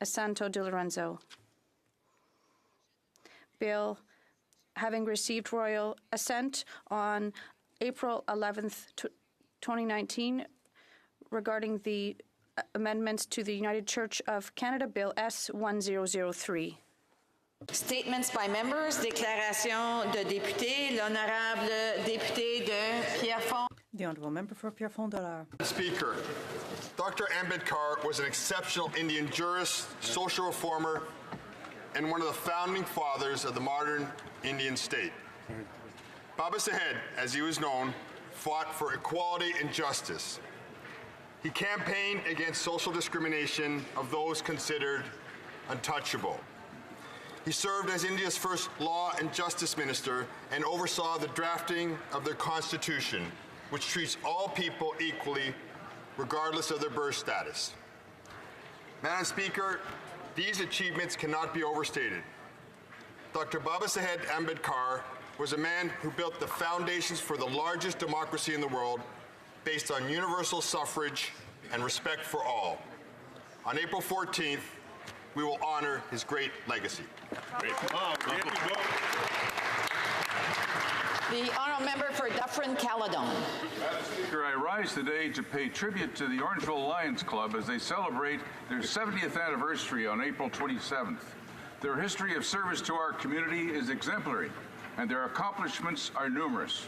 Asanto Di Lorenzo. Bill having received royal assent on April 11th, 2019, regarding the amendments to the United Church of Canada Bill S-1003. Statements by members. Déclaration de député. L'honorable député de Pierrefonds. The Honourable Member for Pierrefonds. Speaker, Dr. Ambedkar was an exceptional Indian jurist, social reformer, and one of the founding fathers of the modern Indian state. Baba Saheb, as he was known, fought for equality and justice. He campaigned against social discrimination of those considered untouchable. He served as India's first law and justice minister and oversaw the drafting of their constitution, which treats all people equally, regardless of their birth status. Madam Speaker, these achievements cannot be overstated. Dr. Baba Saheb Ambedkar was a man who built the foundations for the largest democracy in the world, based on universal suffrage and respect for all. On April 14th, we will honor his great legacy. The Honourable Member for Dufferin-Caledon. Madam Speaker, I rise today to pay tribute to the Orangeville Lions Club as they celebrate their 70th anniversary on April 27th. Their history of service to our community is exemplary, and their accomplishments are numerous.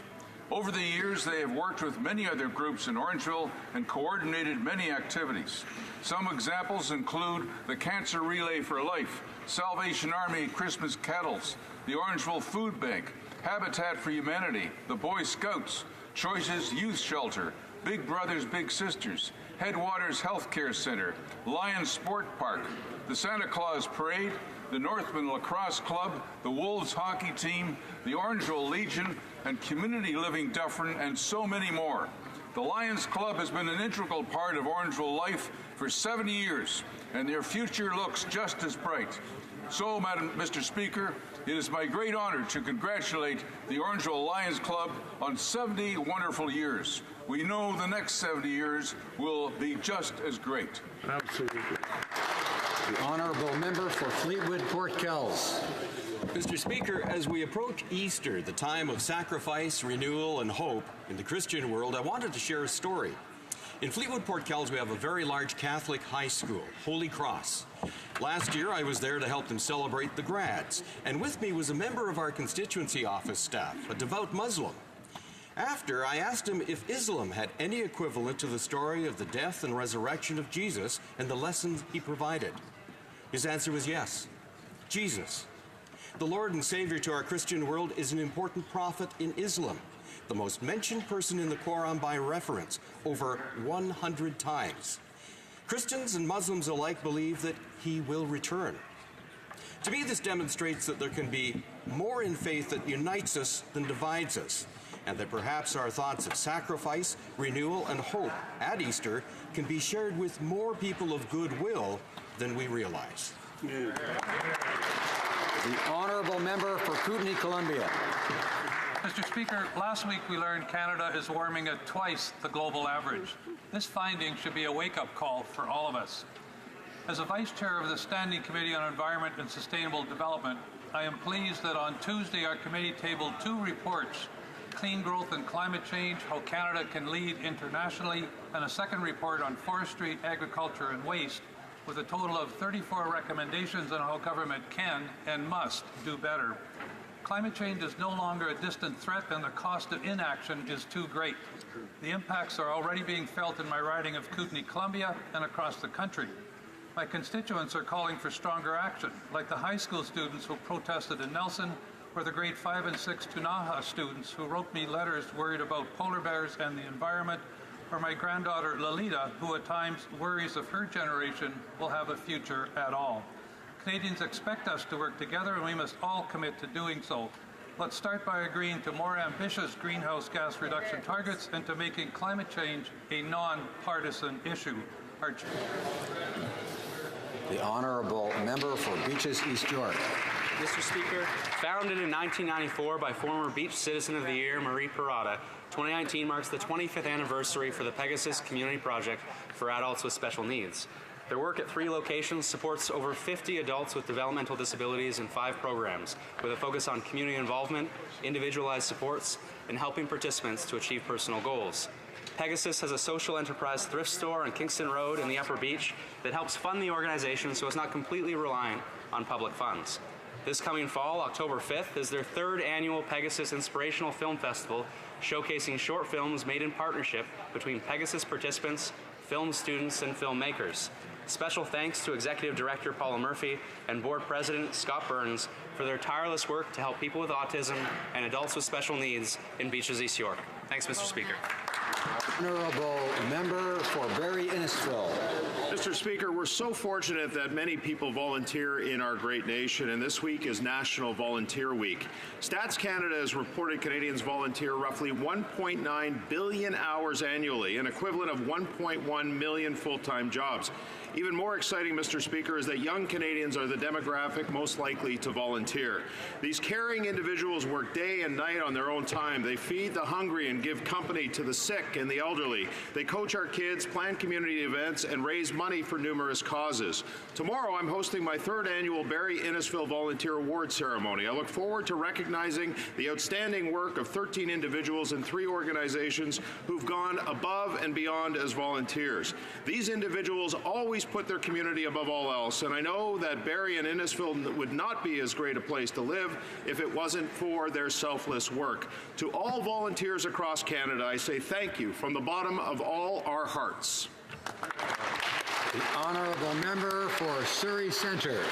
Over the years, they have worked with many other groups in Orangeville and coordinated many activities. Some examples include the Cancer Relay for Life, Salvation Army Christmas Kettles, the Orangeville Food Bank, Habitat for Humanity, the Boy Scouts, Choices Youth Shelter, Big Brothers Big Sisters, Headwaters Healthcare Center, Lions Sport Park, the Santa Claus Parade, the Northman Lacrosse Club, the Wolves Hockey Team, the Orangeville Legion, and Community Living Dufferin, and so many more. The Lions Club has been an integral part of Orangeville life for 70 years, and their future looks just as bright. So, Mr. Speaker, it is my great honor to congratulate the Orangeville Lions Club on 70 wonderful years. We know the next 70 years will be just as great. Absolutely. The Honourable Member for Fleetwood Port Kells. Mr. Speaker, as we approach Easter, the time of sacrifice, renewal, and hope in the Christian world, I wanted to share a story. In Fleetwood Port Kells, we have a very large Catholic high school, Holy Cross. Last year, I was there to help them celebrate the grads, and with me was a member of our constituency office staff, a devout Muslim. After, I asked him if Islam had any equivalent to the story of the death and resurrection of Jesus and the lessons he provided. His answer was yes, Jesus. The Lord and Savior to our Christian world is an important prophet in Islam, the most mentioned person in the Quran by reference, over 100 times. Christians and Muslims alike believe that he will return. To me, this demonstrates that there can be more in faith that unites us than divides us, and that perhaps our thoughts of sacrifice, renewal, and hope at Easter can be shared with more people of goodwill than we realize. The Honourable Member for Kootenay, Columbia. Mr. Speaker, last week we learned Canada is warming at twice the global average. This finding should be a wake-up call for all of us. As a Vice Chair of the Standing Committee on Environment and Sustainable Development, I am pleased that on Tuesday our committee tabled 2 reports, Clean Growth and Climate Change, How Canada Can Lead Internationally, and a second report on forestry, agriculture, and waste, with a total of 34 recommendations on how government can and must do better. Climate change is no longer a distant threat, and the cost of inaction is too great. The impacts are already being felt in my riding of Kootenay, Columbia, and across the country. My constituents are calling for stronger action, like the high school students who protested in Nelson, or the grade 5 and 6 Tunaha students who wrote me letters worried about polar bears and the environment, or my granddaughter Lalita, who at times worries if her generation will have a future at all. Canadians expect us to work together, and we must all commit to doing so. Let's start by agreeing to more ambitious greenhouse gas reduction targets and to making climate change a non-partisan issue. The Honourable Member for Beaches, East York. Mr. Speaker, founded in 1994 by former Beach Citizen of the Year Marie Parada, 2019 marks the 25th anniversary for the Pegasus Community Project for Adults with Special Needs. Their work at 3 locations supports over 50 adults with developmental disabilities in 5 programs, with a focus on community involvement, individualized supports, and helping participants to achieve personal goals. Pegasus has a social enterprise thrift store on Kingston Road in the Upper Beach that helps fund the organization so it's not completely reliant on public funds. This coming fall, October 5th, is their 3rd annual Pegasus Inspirational Film Festival, showcasing short films made in partnership between Pegasus participants, film students, and filmmakers. Special thanks to Executive Director Paula Murphy and Board President Scott Burns for their tireless work to help people with autism and adults with special needs in Beaches, East York. Thanks, Mr. Speaker. Honourable Member for Barrie Innisfil. Mr. Speaker, we're so fortunate that many people volunteer in our great nation, and this week is National Volunteer Week. Stats Canada has reported Canadians volunteer roughly 1.9 billion hours annually, an equivalent of 1.1 million full-time jobs. Even more exciting, Mr. Speaker, is that young Canadians are the demographic most likely to volunteer. These caring individuals work day and night on their own time. They feed the hungry and give company to the sick and the elderly. They coach our kids, plan community events, and raise money for numerous causes. Tomorrow, I'm hosting my 3rd annual Barrie Innisfil Volunteer Award Ceremony. I look forward to recognizing the outstanding work of 13 individuals and 3 organizations who've gone above and beyond as volunteers. These individuals always put their community above all else, and I know that Barrie and Innisfil would not be as great a place to live if it wasn't for their selfless work. To all volunteers across Canada, I say thank you from the bottom of all our hearts. The Honourable Member for Surrey Centre.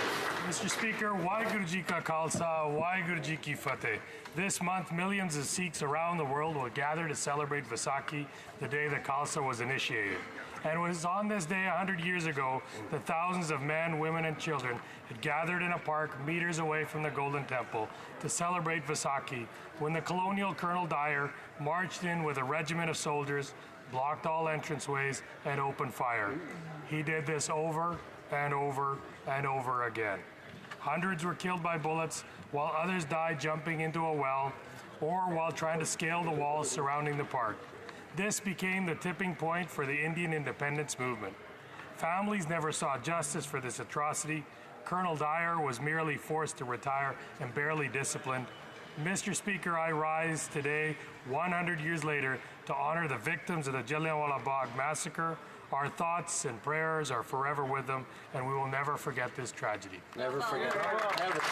Mr. Speaker, Waheguru Ji Ka Khalsa, Waheguru Ji Ki Fateh. This month, millions of Sikhs around the world will gather to celebrate Vaisakhi, the day that Khalsa was initiated. And it was on this day 100 years ago that thousands of men, women, and children had gathered in a park meters away from the Golden Temple to celebrate Vaisakhi, when the colonial Colonel Dyer marched in with a regiment of soldiers, blocked all entranceways, and opened fire. He did this over and over and over again. Hundreds were killed by bullets, while others died jumping into a well or while trying to scale the walls surrounding the park. This became the tipping point for the Indian independence movement. Families never saw justice for this atrocity. Colonel Dyer was merely forced to retire and barely disciplined. Mr. Speaker, I rise today, 100 years later, to honor the victims of the Jallianwala Bagh massacre. Our thoughts and prayers are forever with them, and we will never forget this tragedy. Never forget. Never forget.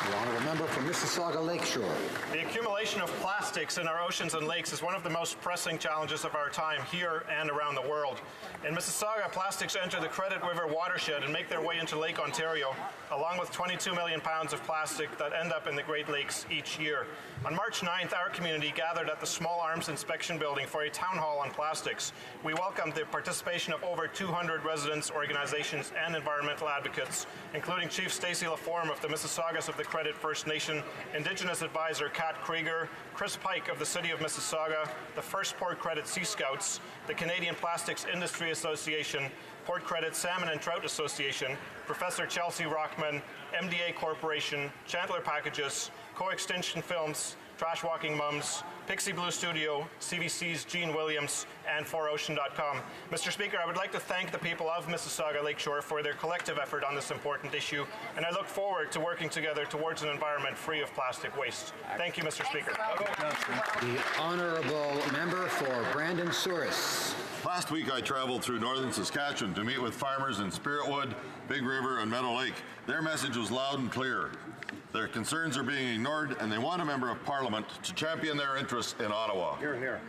The Honourable Member for Mississauga Lakeshore. The accumulation of plastics in our oceans and lakes is one of the most pressing challenges of our time here and around the world. In Mississauga, plastics enter the Credit River watershed and make their way into Lake Ontario, along with 22 million pounds of plastic that end up in the Great Lakes each year. On March 9th, our community gathered at the Small Arms Inspection Building for a town hall on plastics. We welcomed the participation of over 200 residents, organizations, and environmental advocates, including Chief Stacey LaForme of the Mississaugas of the Credit First Nation, Indigenous Advisor Kat Krieger, Chris Pike of the City of Mississauga, the First Port Credit Sea Scouts, the Canadian Plastics Industry Association, Port Credit Salmon and Trout Association, Professor Chelsea Rockman, MDA Corporation, Chandler Packages, Co-Extinction Films, Trash Walking Mums, Pixie Blue Studio, CBC's Gene Williams, and 4ocean.com. Mr. Speaker, I would like to thank the people of Mississauga Lakeshore for their collective effort on this important issue, and I look forward to working together towards an environment free of plastic waste. Thank you, Mr. Speaker. The Honourable Member for Brandon Souris. Last week I traveled through northern Saskatchewan to meet with farmers in Spiritwood, Big River, and Meadow Lake. Their message was loud and clear. Their concerns are being ignored, and they want a member of Parliament to champion their interests in Ottawa. Here, here.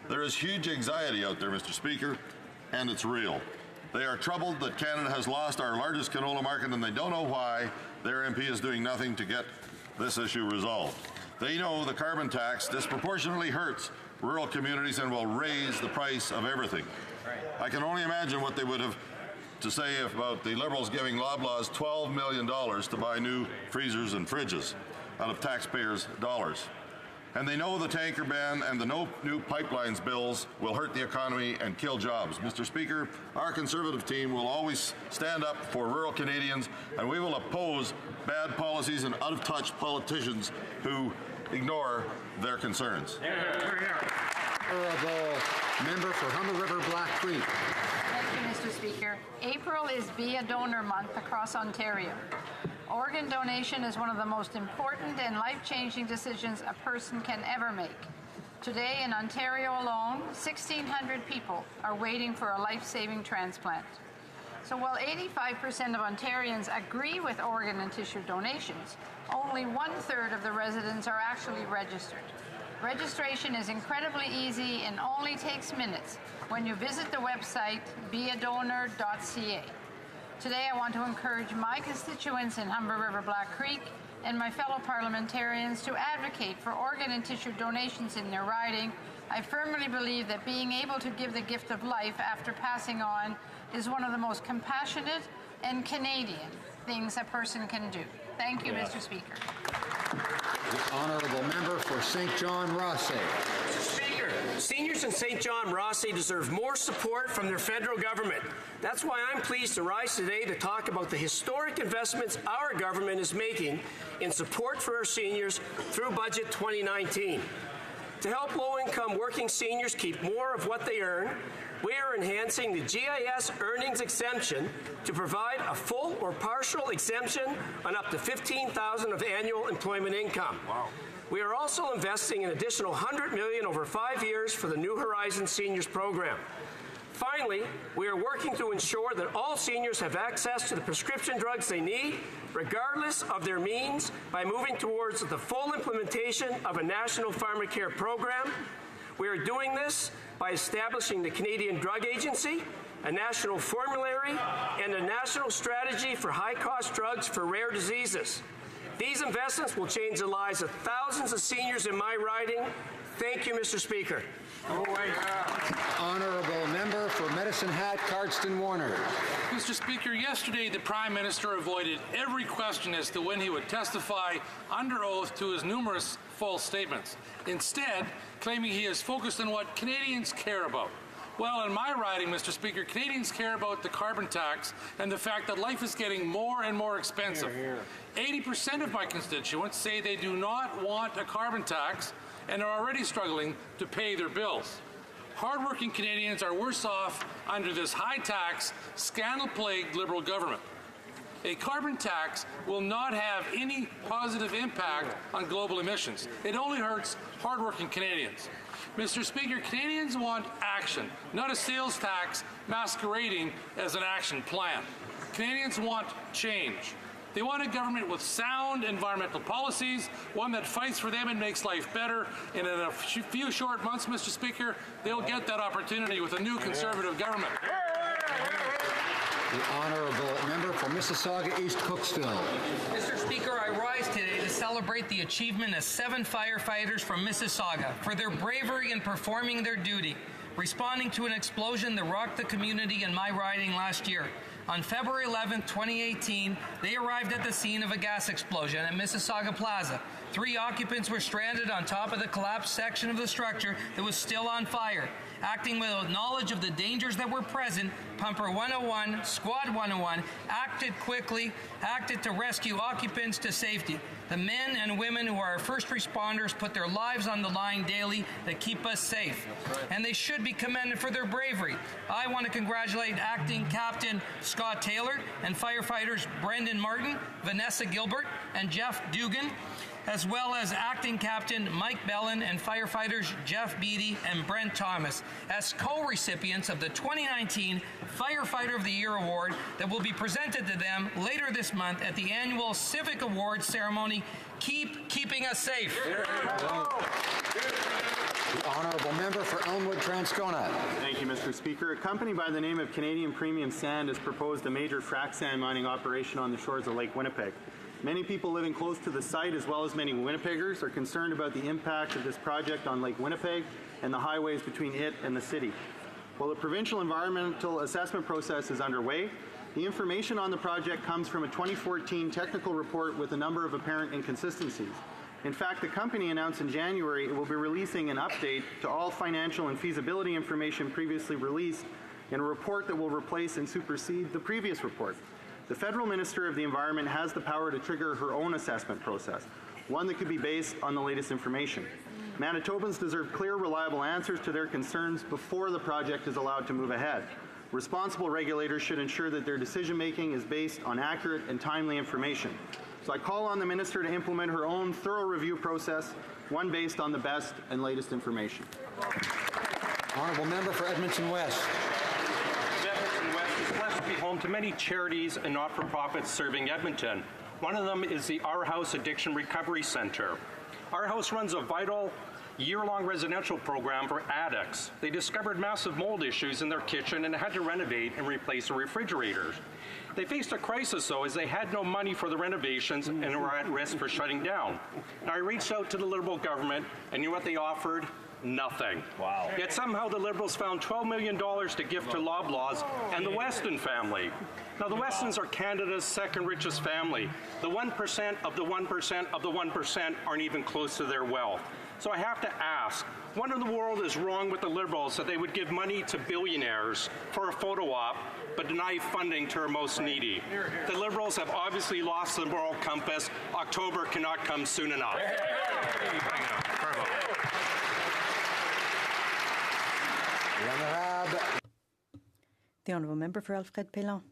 There is huge anxiety out there, Mr. Speaker, and it's real. They are troubled that Canada has lost our largest canola market, and they don't know why their MP is doing nothing to get this issue resolved. They know the carbon tax disproportionately hurts rural communities and will raise the price of everything. I can only imagine what they would have to say about the Liberals giving Loblaws $12 million to buy new freezers and fridges out of taxpayers' dollars. And they know the tanker ban and the no new pipelines bills will hurt the economy and kill jobs. Mr. Speaker, our Conservative team will always stand up for rural Canadians, and we will oppose bad policies and out-of-touch politicians who ignore their concerns. Honourable Member for Humber River Black Creek. Thank you, Mr. Speaker. April is Be a Donor Month across Ontario. Organ donation is one of the most important and life-changing decisions a person can ever make. Today in Ontario alone, 1,600 people are waiting for a life-saving transplant. So while 85% of Ontarians agree with organ and tissue donations, only 1/3 of the residents are actually registered. Registration is incredibly easy and only takes minutes when you visit the website beadonor.ca. Today I want to encourage my constituents in Humber River Black Creek and my fellow parliamentarians to advocate for organ and tissue donations in their riding. I firmly believe that being able to give the gift of life after passing on is one of the most compassionate and Canadian things a person can do. Thank you, Mr. Speaker. The honourable member for St. John Rothsay. Mr. Speaker, seniors in St. John Rothsay deserve more support from their federal government. That's why I'm pleased to rise today to talk about the historic investments our government is making in support for our seniors through Budget 2019. To help low-income working seniors keep more of what they earn, we are enhancing the GIS earnings exemption to provide a full or partial exemption on up to $15,000 of annual employment income. Wow. We are also investing an additional $100 million over 5 years for the New Horizons Seniors Program. Finally, we are working to ensure that all seniors have access to the prescription drugs they need, regardless of their means, by moving towards the full implementation of a national pharmacare program. We are doing this by establishing the Canadian Drug Agency, a national formulary, and a national strategy for high-cost drugs for rare diseases. These investments will change the lives of thousands of seniors in my riding. Thank you, Mr. Speaker. Honourable member for Medicine Hat, Cardston Warner. Mr. Speaker, yesterday the Prime Minister avoided every question as to when he would testify under oath to his numerous false statements, instead claiming he is focused on what Canadians care about. Well, in my riding, Mr. Speaker, Canadians care about the carbon tax and the fact that life is getting more and more expensive. 80% of my constituents say they do not want a carbon tax and are already struggling to pay their bills. Hardworking Canadians are worse off under this high-tax, scandal-plagued Liberal government. A carbon tax will not have any positive impact on global emissions. It only hurts hardworking Canadians. Mr. Speaker, Canadians want action, not a sales tax masquerading as an action plan. Canadians want change. They want a government with sound environmental policies, one that fights for them and makes life better. And in a few short months, Mr. Speaker, they'll get that opportunity with a new Conservative government. The honourable member for Mississauga East Cooksville. Mr. Speaker, I rise today to celebrate the achievement of 7 firefighters from Mississauga for their bravery in performing their duty, responding to an explosion that rocked the community in my riding last year. On February 11, 2018, they arrived at the scene of a gas explosion at Mississauga Plaza. 3 occupants were stranded on top of the collapsed section of the structure that was still on fire. Acting with knowledge of the dangers that were present, Pumper 101, Squad 101 acted quickly, to rescue occupants to safety. The men and women who are our first responders put their lives on the line daily to keep us safe, and they should be commended for their bravery. I want to congratulate Acting Captain Scott Taylor and firefighters Brendan Martin, Vanessa Gilbert, and Jeff Dugan, as well as Acting Captain Mike Bellin and firefighters Jeff Beattie and Brent Thomas as co-recipients of the 2019 Firefighter of the Year Award that will be presented to them later this month at the annual Civic Awards ceremony. Keep keeping us safe. The honourable member for Elmwood Transcona. Thank you, Mr. Speaker. A company by the name of Canadian Premium Sand has proposed a major frac sand mining operation on the shores of Lake Winnipeg. Many people living close to the site, as well as many Winnipeggers, are concerned about the impact of this project on Lake Winnipeg and the highways between it and the city. While the provincial environmental assessment process is underway, the information on the project comes from a 2014 technical report with a number of apparent inconsistencies. In fact, the company announced in January it will be releasing an update to all financial and feasibility information previously released in a report that will replace and supersede the previous report. The Federal Minister of the Environment has the power to trigger her own assessment process, one that could be based on the latest information. Manitobans deserve clear, reliable answers to their concerns before the project is allowed to move ahead. Responsible regulators should ensure that their decision-making is based on accurate and timely information. So I call on the Minister to implement her own thorough review process, one based on the best and latest information. Honourable Member for Edmonton West. Edmonton West is blessed to be home to many charities and not-for-profits serving Edmonton. One of them is the Our House Addiction Recovery Centre. Our House runs a vital year-long residential program for addicts. They discovered massive mold issues in their kitchen and had to renovate and replace the refrigerators. They faced a crisis, though, as they had no money for the renovations and were at risk for shutting down. Now, I reached out to the Liberal government, and you know what they offered? Nothing. Wow. Yet somehow the Liberals found $12 million to give to Loblaws and the Weston family. Now, the Westons are Canada's second richest family. The 1% of the 1% of the 1% aren't even close to their wealth. So I have to ask, what in the world is wrong with the Liberals that they would give money to billionaires for a photo op but deny funding to our most needy? The Liberals have obviously lost the moral compass. October cannot come soon enough. The Honourable Member for Alfred Pellan.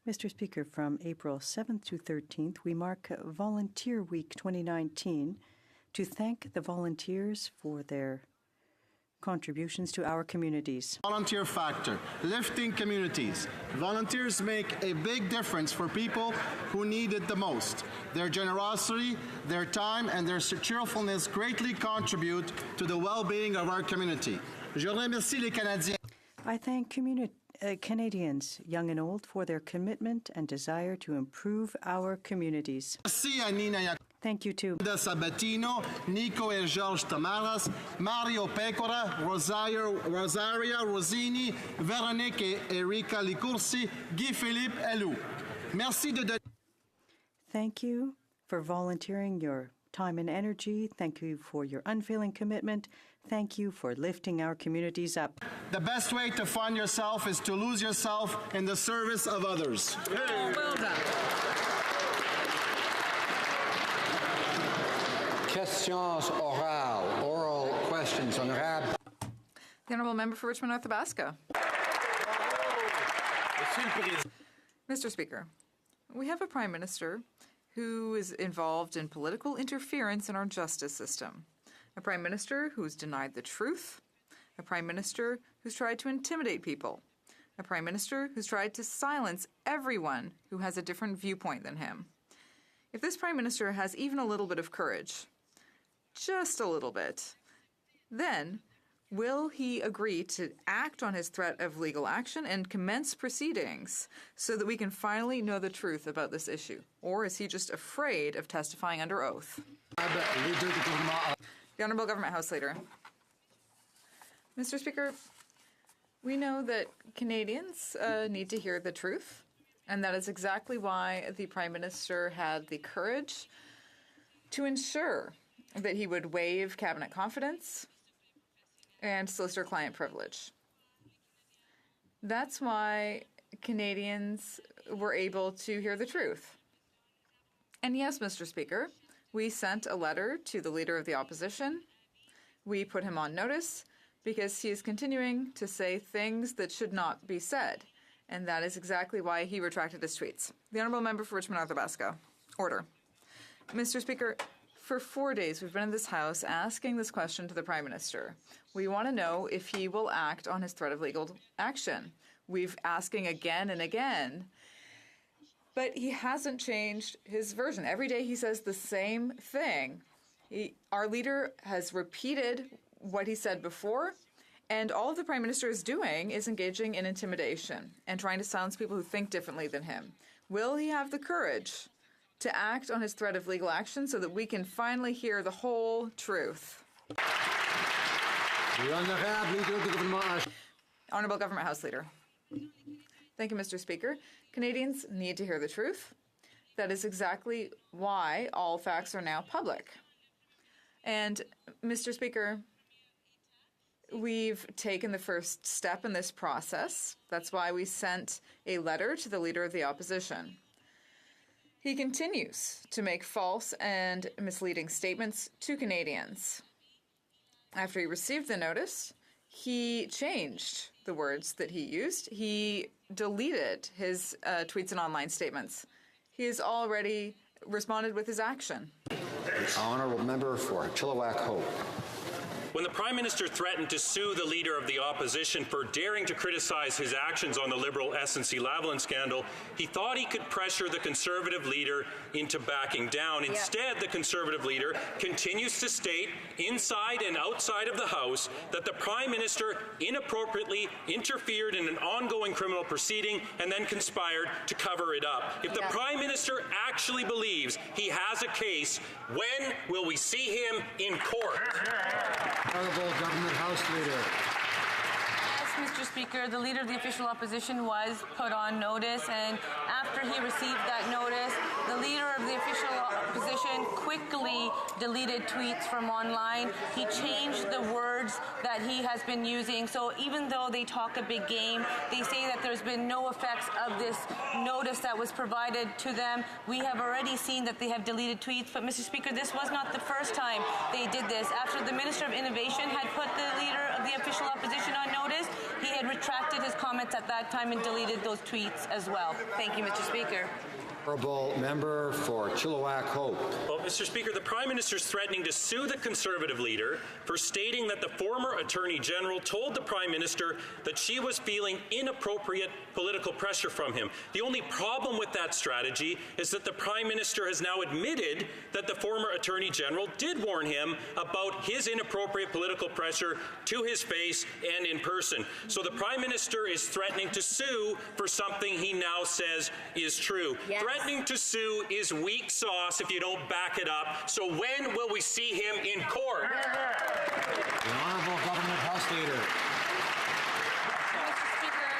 Mr. Speaker, from April 7th to 13th, we mark Volunteer Week 2019 to thank the volunteers for their contributions to our communities. Volunteer factor, lifting communities. Volunteers make a big difference for people who need it the most. Their generosity, their time, and their cheerfulness greatly contribute to the well-being of our community. Je remercie les Canadiens. I thank Canadians, young and old, for their commitment and desire to improve our communities. Thank you too. Sabatino, Nico and George Tamaras, Mario Pecora, Rosaria Rosini, Veronique et Erika Licursi, Guy Philippe Elou. Merci de Thank you for volunteering your time and energy. Thank you for your unfailing commitment. Thank you for lifting our communities up. The best way to fund yourself is to lose yourself in the service of others. Oh, well done. Questions orales. Oral questions. Honourable. The Honourable Member for Richmond North Tabasco. Mr. Speaker, we have a Prime Minister who is involved in political interference in our justice system. A Prime Minister who's denied the truth. A Prime Minister who's tried to intimidate people. A Prime Minister who's tried to silence everyone who has a different viewpoint than him. If this Prime Minister has even a little bit of courage, just a little bit, then will he agree to act on his threat of legal action and commence proceedings so that we can finally know the truth about this issue? Or is he just afraid of testifying under oath? The Honourable Government House Leader. Mr. Speaker, we know that Canadians need to hear the truth, and that is exactly why the Prime Minister had the courage to ensure that he would waive cabinet confidence and solicitor-client privilege. That's why Canadians were able to hear the truth. And yes, Mr. Speaker, we sent a letter to the Leader of the Opposition. We put him on notice because he is continuing to say things that should not be said, and that is exactly why he retracted his tweets. The Honourable Member for Richmond North Tabasco. Order. Mr. Speaker, for 4 days we've been in this House asking this question to the Prime Minister. We want to know if he will act on his threat of legal action. We've asking again and again, but he hasn't changed his version. Every day he says the same thing. Our leader has repeated what he said before, and all the Prime Minister is doing is engaging in intimidation and trying to silence people who think differently than him. Will he have the courage to act on his threat of legal action so that we can finally hear the whole truth? Honourable Government House Leader. Thank you, Mr. Speaker. Canadians need to hear the truth. That is exactly why all facts are now public. And, Mr. Speaker, we've taken the first step in this process. That's why we sent a letter to the Leader of the Opposition. He continues to make false and misleading statements to Canadians. After he received the notice, he changed the words that he used. He deleted his tweets and online statements. He has already responded with his action. The honourable member for Chilliwack Hope. When the Prime Minister threatened to sue the Leader of the Opposition for daring to criticize his actions on the Liberal SNC-Lavalin scandal, he thought he could pressure the Conservative Leader into backing down. Instead, the Conservative Leader continues to state, inside and outside of the House, that the Prime Minister inappropriately interfered in an ongoing criminal proceeding and then conspired to cover it up. If the Prime Minister actually believes he has a case, when will we see him in court? Honourable Government House Leader. Yes, Mr. Speaker, the Leader of the Official Opposition was put on notice, and after he received that notice, the Leader of the Official Opposition quickly deleted tweets from online. He changed the words that he has been using, so even though they talk a big game, they say that there's been no effects of this notice that was provided to them. We have already seen that they have deleted tweets, but Mr. Speaker, this was not the first time they did this. After the Minister of Innovation had put the Leader of the Official Opposition on notice, he had retracted his comments at that time and deleted those tweets as well. Thank you, Mr. Speaker. Honourable member for Chilliwack Hope. Well, Mr. Speaker, the Prime Minister is threatening to sue the Conservative Leader for stating that the former Attorney General told the Prime Minister that she was feeling inappropriate political pressure from him. The only problem with that strategy is that the Prime Minister has now admitted that the former Attorney General did warn him about his inappropriate political pressure to his face and in person. So the Prime Minister is threatening to sue for something he now says is true. Yes. Threatening to sue is weak sauce if you don't back it up. So when will we see him in court? The Honourable Government House Leader. Mr. Speaker,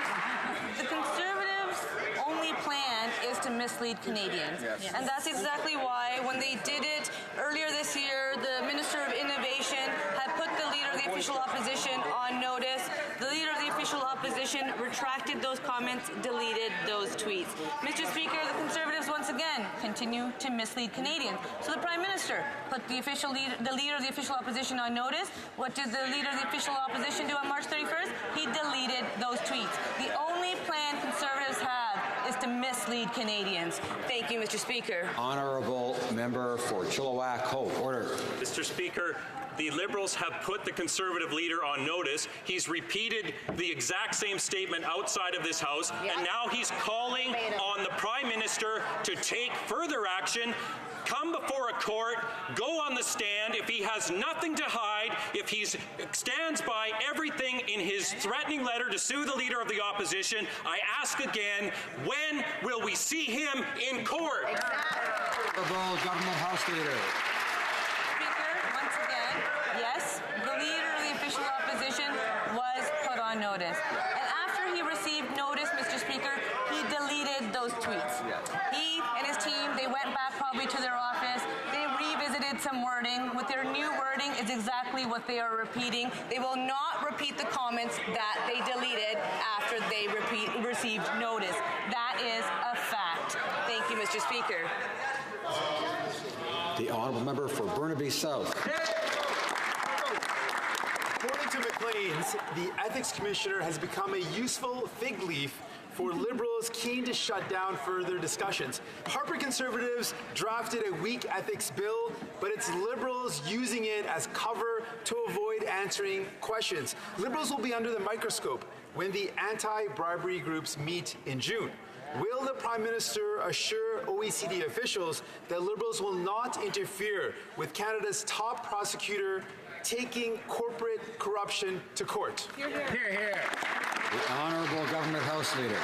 the Conservatives' only plan is to mislead Canadians. Yes. And that's exactly why when they did it earlier this year, the Minister of Innovation had put the Leader of the Official Opposition on notice. The Leader of the Official Opposition retracted those comments, deleted those tweets. Mr. Speaker, the Conservatives once again continue to mislead Canadians. So the Prime Minister put the Leader of the Official Opposition on notice. What did the Leader of the Official Opposition do on March 31st? He deleted those tweets. The only plan Conservatives have is to mislead Canadians. Thank you, Mr. Speaker. Honourable member for Chilliwack Hope. Order. Mr. Speaker, the Liberals have put the Conservative Leader on notice. He's repeated the exact same statement outside of this House, and now he's calling on the Prime Minister to take further action, come before a court, go on the stand. If he has nothing to hide, if he stands by everything in his threatening letter to sue the Leader of the Opposition, I ask again, when will we see him in court? Honourable Government House Leader. Yes, the Leader of the Official Opposition was put on notice. And after he received notice, Mr. Speaker, he deleted those tweets. He and his team, they went back probably to their office. They revisited some wording. With their new wording is exactly what they are repeating. They will not repeat the comments that they deleted after they received notice. That is a fact. Thank you, Mr. Speaker. The Honourable member for Burnaby South. According to Maclean's, the Ethics Commissioner has become a useful fig leaf for Liberals keen to shut down further discussions. Harper Conservatives drafted a weak ethics bill, but it's Liberals using it as cover to avoid answering questions. Liberals will be under the microscope when the anti-bribery groups meet in June. Will the Prime Minister assure OECD officials that Liberals will not interfere with Canada's top prosecutor taking corporate corruption to court? Hear, hear. The Honourable Government House Leader.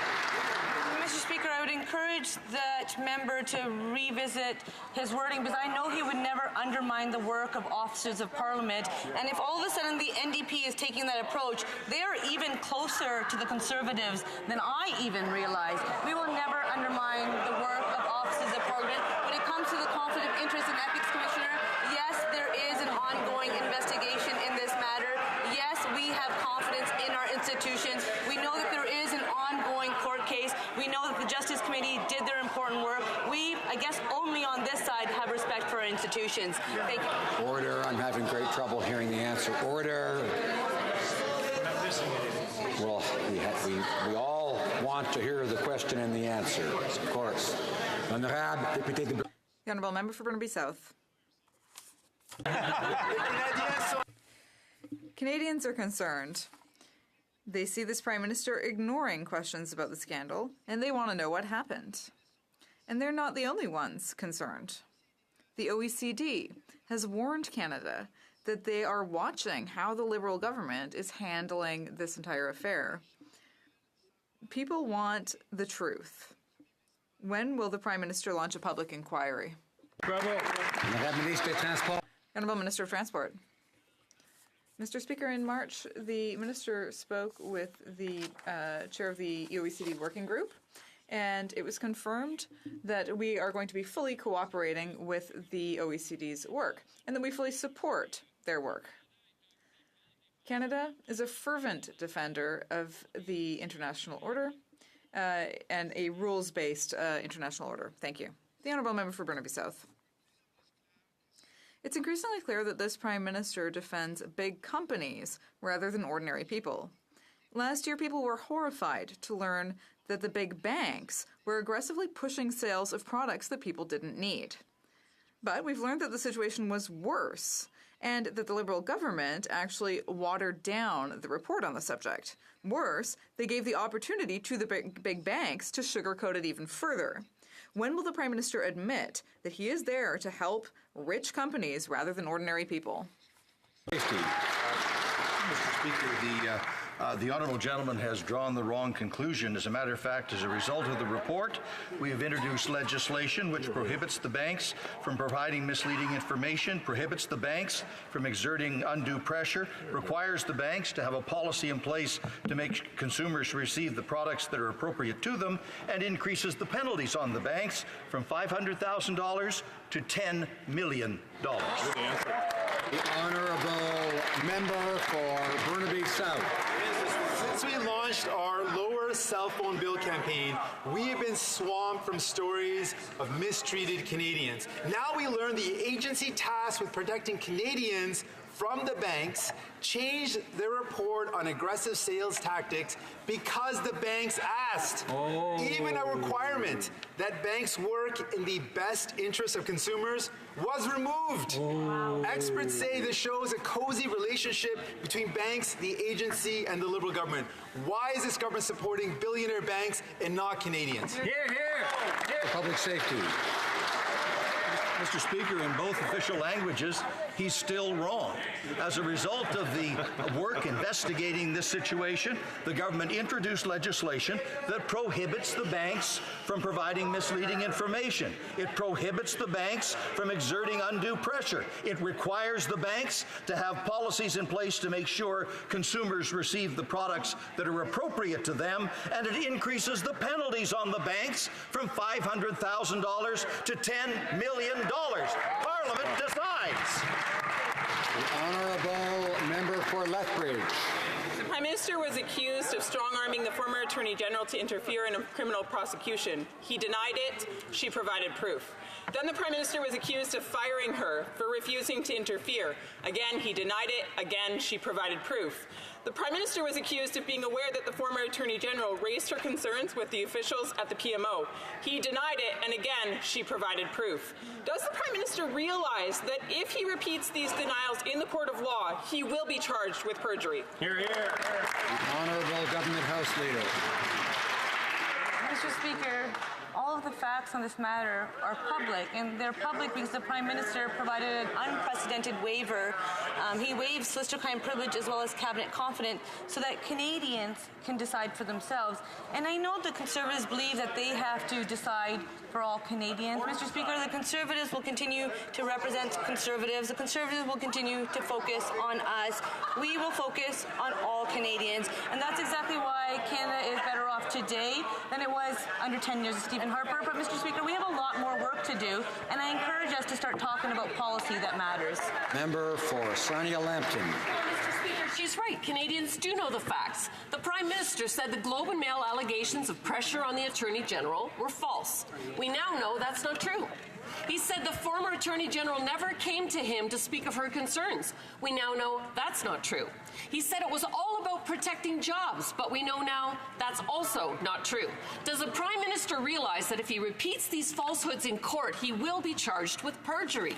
Mr. Speaker, I would encourage that member to revisit his wording because I know he would never undermine the work of officers of Parliament. And if all of a sudden the NDP is taking that approach, they are even closer to the Conservatives than I even realized. We will never undermine the work of officers of Parliament. When it comes to the conflict of interest and ethics commissioner, yes, there is an ongoing investigation in this matter. Yes, we have confidence in our institutions. We know that there is an ongoing court case. We know that the Justice Committee did their important work. We, guess only on this side have respect for our institutions. Thank you. Order. I'm having great trouble hearing the answer. Order. Well, we all want to hear the question and the answer, of course. The Honourable Member for Burnaby South. Canadians are concerned. They see this Prime Minister ignoring questions about the scandal, and they want to know what happened. And they're not the only ones concerned. The OECD has warned Canada that they are watching how the Liberal government is handling this entire affair. People want the truth. When will the Prime Minister launch a public inquiry? Bravo. Honourable Minister of Transport. Mr. Speaker, in March, the Minister spoke with the chair of the OECD Working Group, and it was confirmed that we are going to be fully cooperating with the OECD's work, and that we fully support their work. Canada is a fervent defender of the international order and a rules-based international order. Thank you. The Honourable Member for Burnaby South. It's increasingly clear that this Prime Minister defends big companies rather than ordinary people. Last year, people were horrified to learn that the big banks were aggressively pushing sales of products that people didn't need. But we've learned that the situation was worse, and that the Liberal government actually watered down the report on the subject. Worse, they gave the opportunity to the big banks to sugarcoat it even further. When will the Prime Minister admit that he is there to help rich companies rather than ordinary people? Mr. Speaker, the honourable gentleman has drawn the wrong conclusion. As a matter of fact, as a result of the report, we have introduced legislation which prohibits the banks from providing misleading information, prohibits the banks from exerting undue pressure, requires the banks to have a policy in place to make consumers receive the products that are appropriate to them, and increases the penalties on the banks from $500,000 to $10 million. The honourable member for Burnaby South. Since we launched our Lower Cell Phone Bill campaign, we have been swamped from stories of mistreated Canadians. Now we learn the agency tasked with protecting Canadians from the banks changed their report on aggressive sales tactics because the banks asked. Even a requirement that banks work in the best interest of consumers was removed. Experts say this shows a cozy relationship between banks, the agency, and the Liberal government. Why is this government supporting billionaire banks and not Canadians? Hear, hear. For public safety. Mr. Speaker, in both official languages, he's still wrong. As a result of the work investigating this situation, the government introduced legislation that prohibits the banks from providing misleading information. It prohibits the banks from exerting undue pressure. It requires the banks to have policies in place to make sure consumers receive the products that are appropriate to them, and it increases the penalties on the banks from $500,000 to $10 million. Parliament decides. The honourable member for Lethbridge. The Prime Minister was accused of strong-arming the former Attorney General to interfere in a criminal prosecution. He denied it. She provided proof. Then the Prime Minister was accused of firing her for refusing to interfere. Again, he denied it. Again, she provided proof. The Prime Minister was accused of being aware that the former Attorney General raised her concerns with the officials at the PMO. He denied it, and again, she provided proof. Does the Prime Minister realize that if he repeats these denials in the court of law, he will be charged with perjury? Hear, hear. The Honourable Government House Leader. Mr. Speaker, all of the facts on this matter are public, and they're public because the Prime Minister provided an unprecedented waiver. He waived solicitor-client privilege as well as cabinet confidence so that Canadians can decide for themselves. And I know the Conservatives believe that they have to decide for all Canadians. Mr. Speaker, the Conservatives will continue to represent Conservatives. The Conservatives will continue to focus on us. We will focus on all Canadians. And that's exactly why Canada is better off today than it was under 10 years of Stephen Harper. But, Mr. Speaker, we have a lot more work to do, and I encourage us to start talking about policy that matters. Member for Sarnia-Lambton. Mr. Speaker, she's right. Canadians do know the facts. facts. The Prime Minister said the Globe and Mail allegations of pressure on the Attorney General were false. We now know that's not true. He said the former Attorney General never came to him to speak of her concerns. We now know that's not true. He said it was all about protecting jobs, but we know now that's also not true. Does the Prime Minister realize that if he repeats these falsehoods in court, he will be charged with perjury?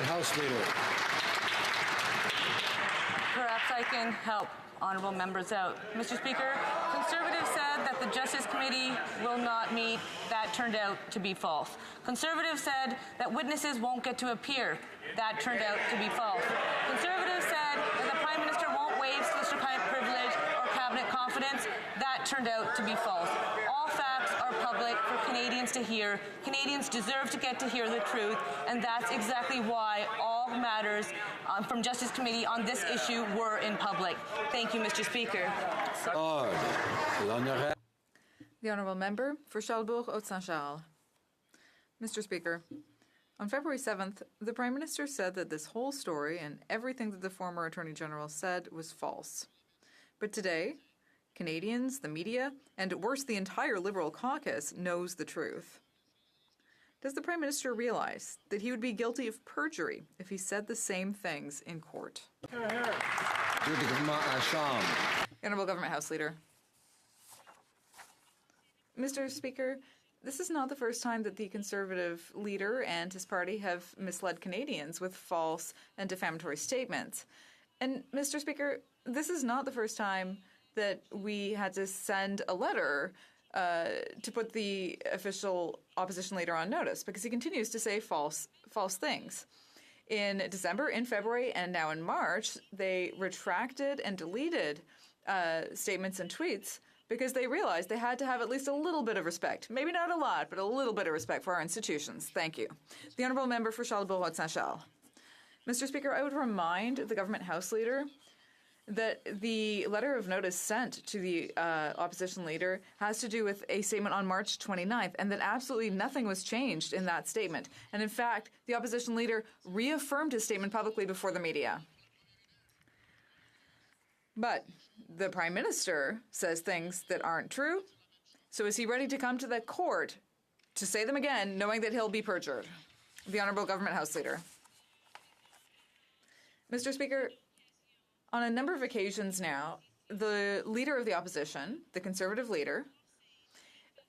House Leader. Perhaps I can help honourable members out. Mr. Speaker, Conservatives said that the Justice Committee will not meet. That turned out to be false. Conservatives said that witnesses won't get to appear. That turned out to be false. Conservatives said that the Prime Minister won't waive solicitor privilege or cabinet confidence. That turned out to be false. All facts are public for Canadians to hear. Canadians deserve to get to hear the truth, and that's exactly why all matters from Justice Committee on this issue were in public. Thank you, Mr. Speaker. The Honourable Member for Charlesbourg-Haute-Saint-Charles. Mr. Speaker, on February 7th, the Prime Minister said that this whole story and everything that the former Attorney General said was false. But today, Canadians, the media, and worse, the entire Liberal caucus knows the truth. Does the Prime Minister realize that he would be guilty of perjury if he said the same things in court? Honourable Government House Leader. Mr. Speaker, this is not the first time that the Conservative leader and his party have misled Canadians with false and defamatory statements. And, Mr. Speaker, this is not the first time that we had to send a letter to put the official opposition leader on notice, because he continues to say false things. In December, in February, and now in March, they retracted and deleted statements and tweets because they realized they had to have at least a little bit of respect. Maybe not a lot, but a little bit of respect for our institutions. Thank you. The Honourable Member for Charlesbourg-Haute-Saint-Charles. Mr. Speaker, I would remind the Government House Leader that the letter of notice sent to the opposition leader has to do with a statement on March 29th, and that absolutely nothing was changed in that statement. And in fact, the opposition leader reaffirmed his statement publicly before the media. But the Prime Minister says things that aren't true. So is he ready to come to the court to say them again, knowing that he'll be perjured? The Honourable Government House Leader. Mr. Speaker, on a number of occasions now, the leader of the opposition, the Conservative leader,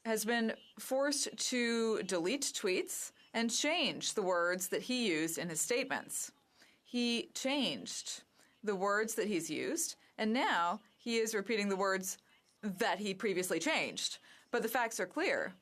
has been forced to delete tweets and change the words that he used in his statements. He changed the words that he's used, and now he is repeating the words that he previously changed. But the facts are clear.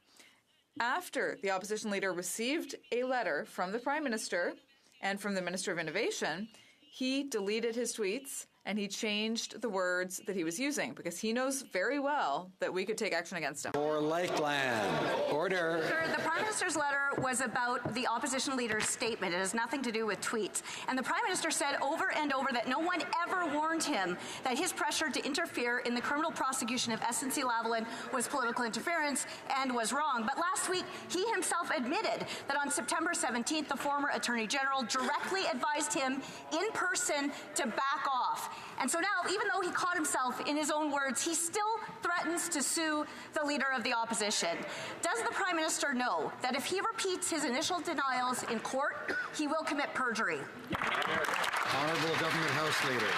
After the opposition leader received a letter from the Prime Minister and from the Minister of Innovation, he deleted his tweets and he changed the words that he was using because he knows very well that we could take action against him. For Lakeland. Order. Sir, the Prime Minister's letter was about the opposition leader's statement. It has nothing to do with tweets. And the Prime Minister said over and over that no one ever warned him that his pressure to interfere in the criminal prosecution of SNC-Lavalin was political interference and was wrong. But last week, he himself admitted that on September 17th, the former Attorney General directly advised him in person to back off. And so now, even though he caught himself in his own words, he still threatens to sue the leader of the opposition. Does the Prime Minister know that if he repeats his initial denials in court, he will commit perjury? Honourable Government House Leader.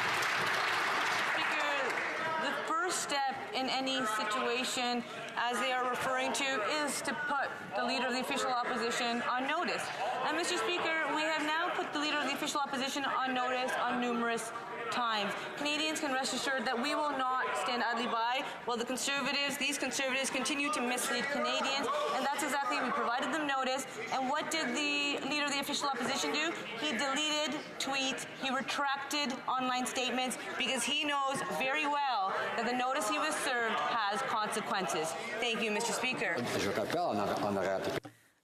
Speaker, the first step in any situation, as they are referring to, is to put the leader of the official opposition on notice. And Mr. Speaker, we have now put the leader of the official opposition on notice on numerous times. Canadians can rest assured that we will not stand idly by while these conservatives continue to mislead Canadians, and that's exactly, we provided them notice, and what did the leader of the official opposition do? He deleted tweets, he retracted online statements, because he knows very well that the notice he was served has consequences. Thank you, Mr. Speaker. I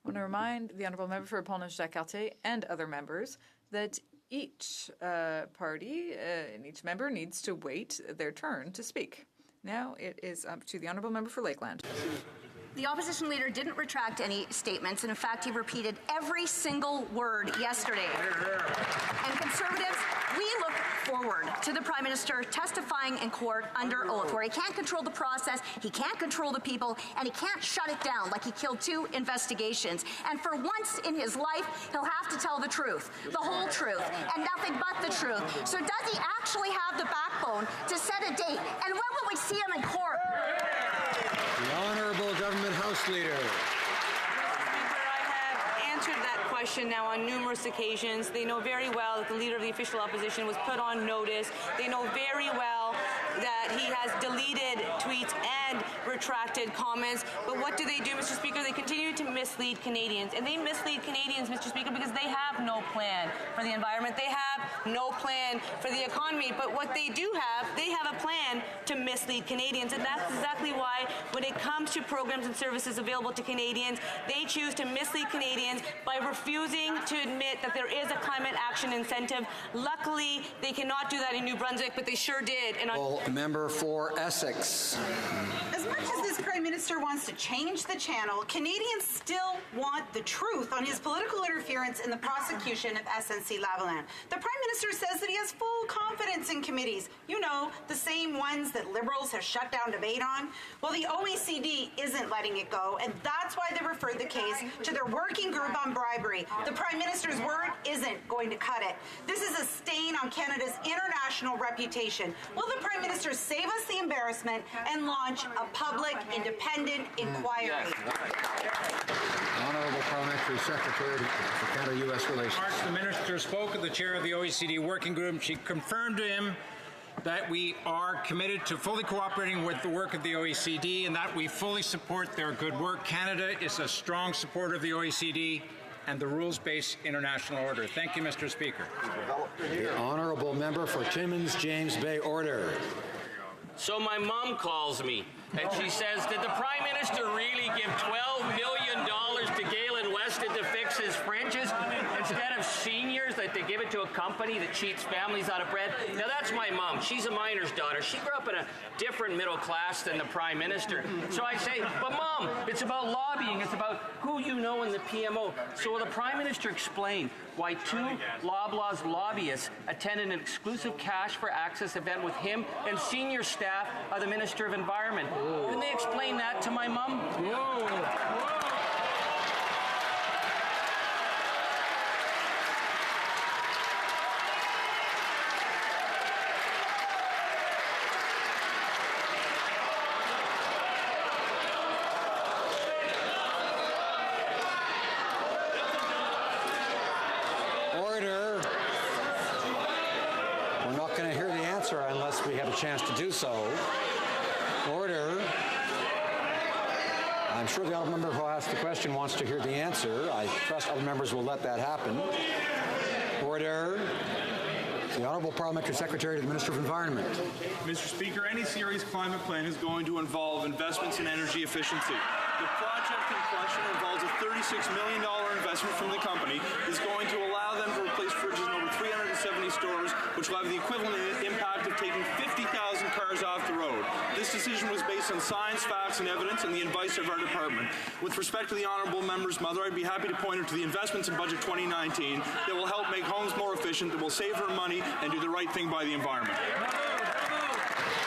want to remind the Honourable Member for Pont-Neuf-Jacques-Cartier and other members that each party and each member needs to wait their turn to speak. Now it is up to the Honourable Member for Lakeland. The opposition leader didn't retract any statements, and in fact, he repeated every single word yesterday. And Conservatives, we look forward to the Prime Minister testifying in court under oath, where he can't control the process, he can't control the people, and he can't shut it down like he killed 2 investigations. And for once in his life, he'll have to tell the truth, the whole truth, and nothing but the truth. So does he actually have the backbone to set a date? And when will we see him in court? The Honourable Government House Leader. Answered that question now on numerous occasions. They know very well that the Leader of the Official Opposition was put on notice. They know very well that he has deleted tweets and retracted comments. But what do they do, Mr. Speaker? They continue to mislead Canadians. And they mislead Canadians, Mr. Speaker, because they have no plan for the environment. They have no plan for the economy. But what they do have, they have a plan to mislead Canadians. And that's exactly why when it comes to programs and services available to Canadians, they choose to mislead Canadians by refusing to admit that there is a climate action incentive. Luckily, they cannot do that in New Brunswick, but they sure did. And Member for Essex. As much as this Prime Minister wants to change the channel, Canadians still want the truth on his political interference in the prosecution of SNC-Lavalin. The Prime Minister says that he has full confidence in committees. You know, the same ones that Liberals have shut down debate on. Well, the OECD isn't letting it go, and that's why they referred the case to their working group on bribery. The Prime Minister's word isn't going to cut it. This is a stain on Canada's international reputation. Will the Prime Minister save us the embarrassment and launch a public, independent inquiry? Honourable Parliamentary Secretary for Canada-U.S. Relations. The Minister spoke with the chair of the OECD Working Group. She confirmed to him that we are committed to fully cooperating with the work of the OECD and that we fully support their good work. Canada is a strong supporter of the OECD and the rules-based international order. Thank you, Mr. Speaker. The Honourable Member for Timmins James Bay. Order. So my mom calls me and she says, did the Prime Minister really give $12 million to Galen Weston to fix his fringes instead of seniors, that they give it to a company that cheats families out of bread? Now that's my mom. She's a miner's daughter. She grew up in a different middle class than the Prime Minister. So I say, but Mom, it's about lobbying. It's about who you know in the PMO. So will the Prime Minister explain why 2 Loblaws lobbyists attended an exclusive Cash for Access event with him and senior staff of the Minister of Environment? Can they explain that to my mom? Order. We're not going to hear the answer unless we have a chance to do so. Order. I'm sure the honourable member who asked the question wants to hear the answer. I trust other members will let that happen. Order. The Honourable Parliamentary Secretary to the Minister of Environment. Mr. Speaker, any serious climate plan is going to involve investments in energy efficiency. The project in question involves a $36 million investment from the company. It's going to allow them to replace fridges in over 370 stores, which will have the equivalent impact of taking 50,000 cars off the road. This decision was based on science, facts, and evidence, and the advice of our department. With respect to the honourable member's mother, I'd be happy to point her to the investments in Budget 2019 that will help make homes more efficient, that will save her money, and do the right thing by the environment.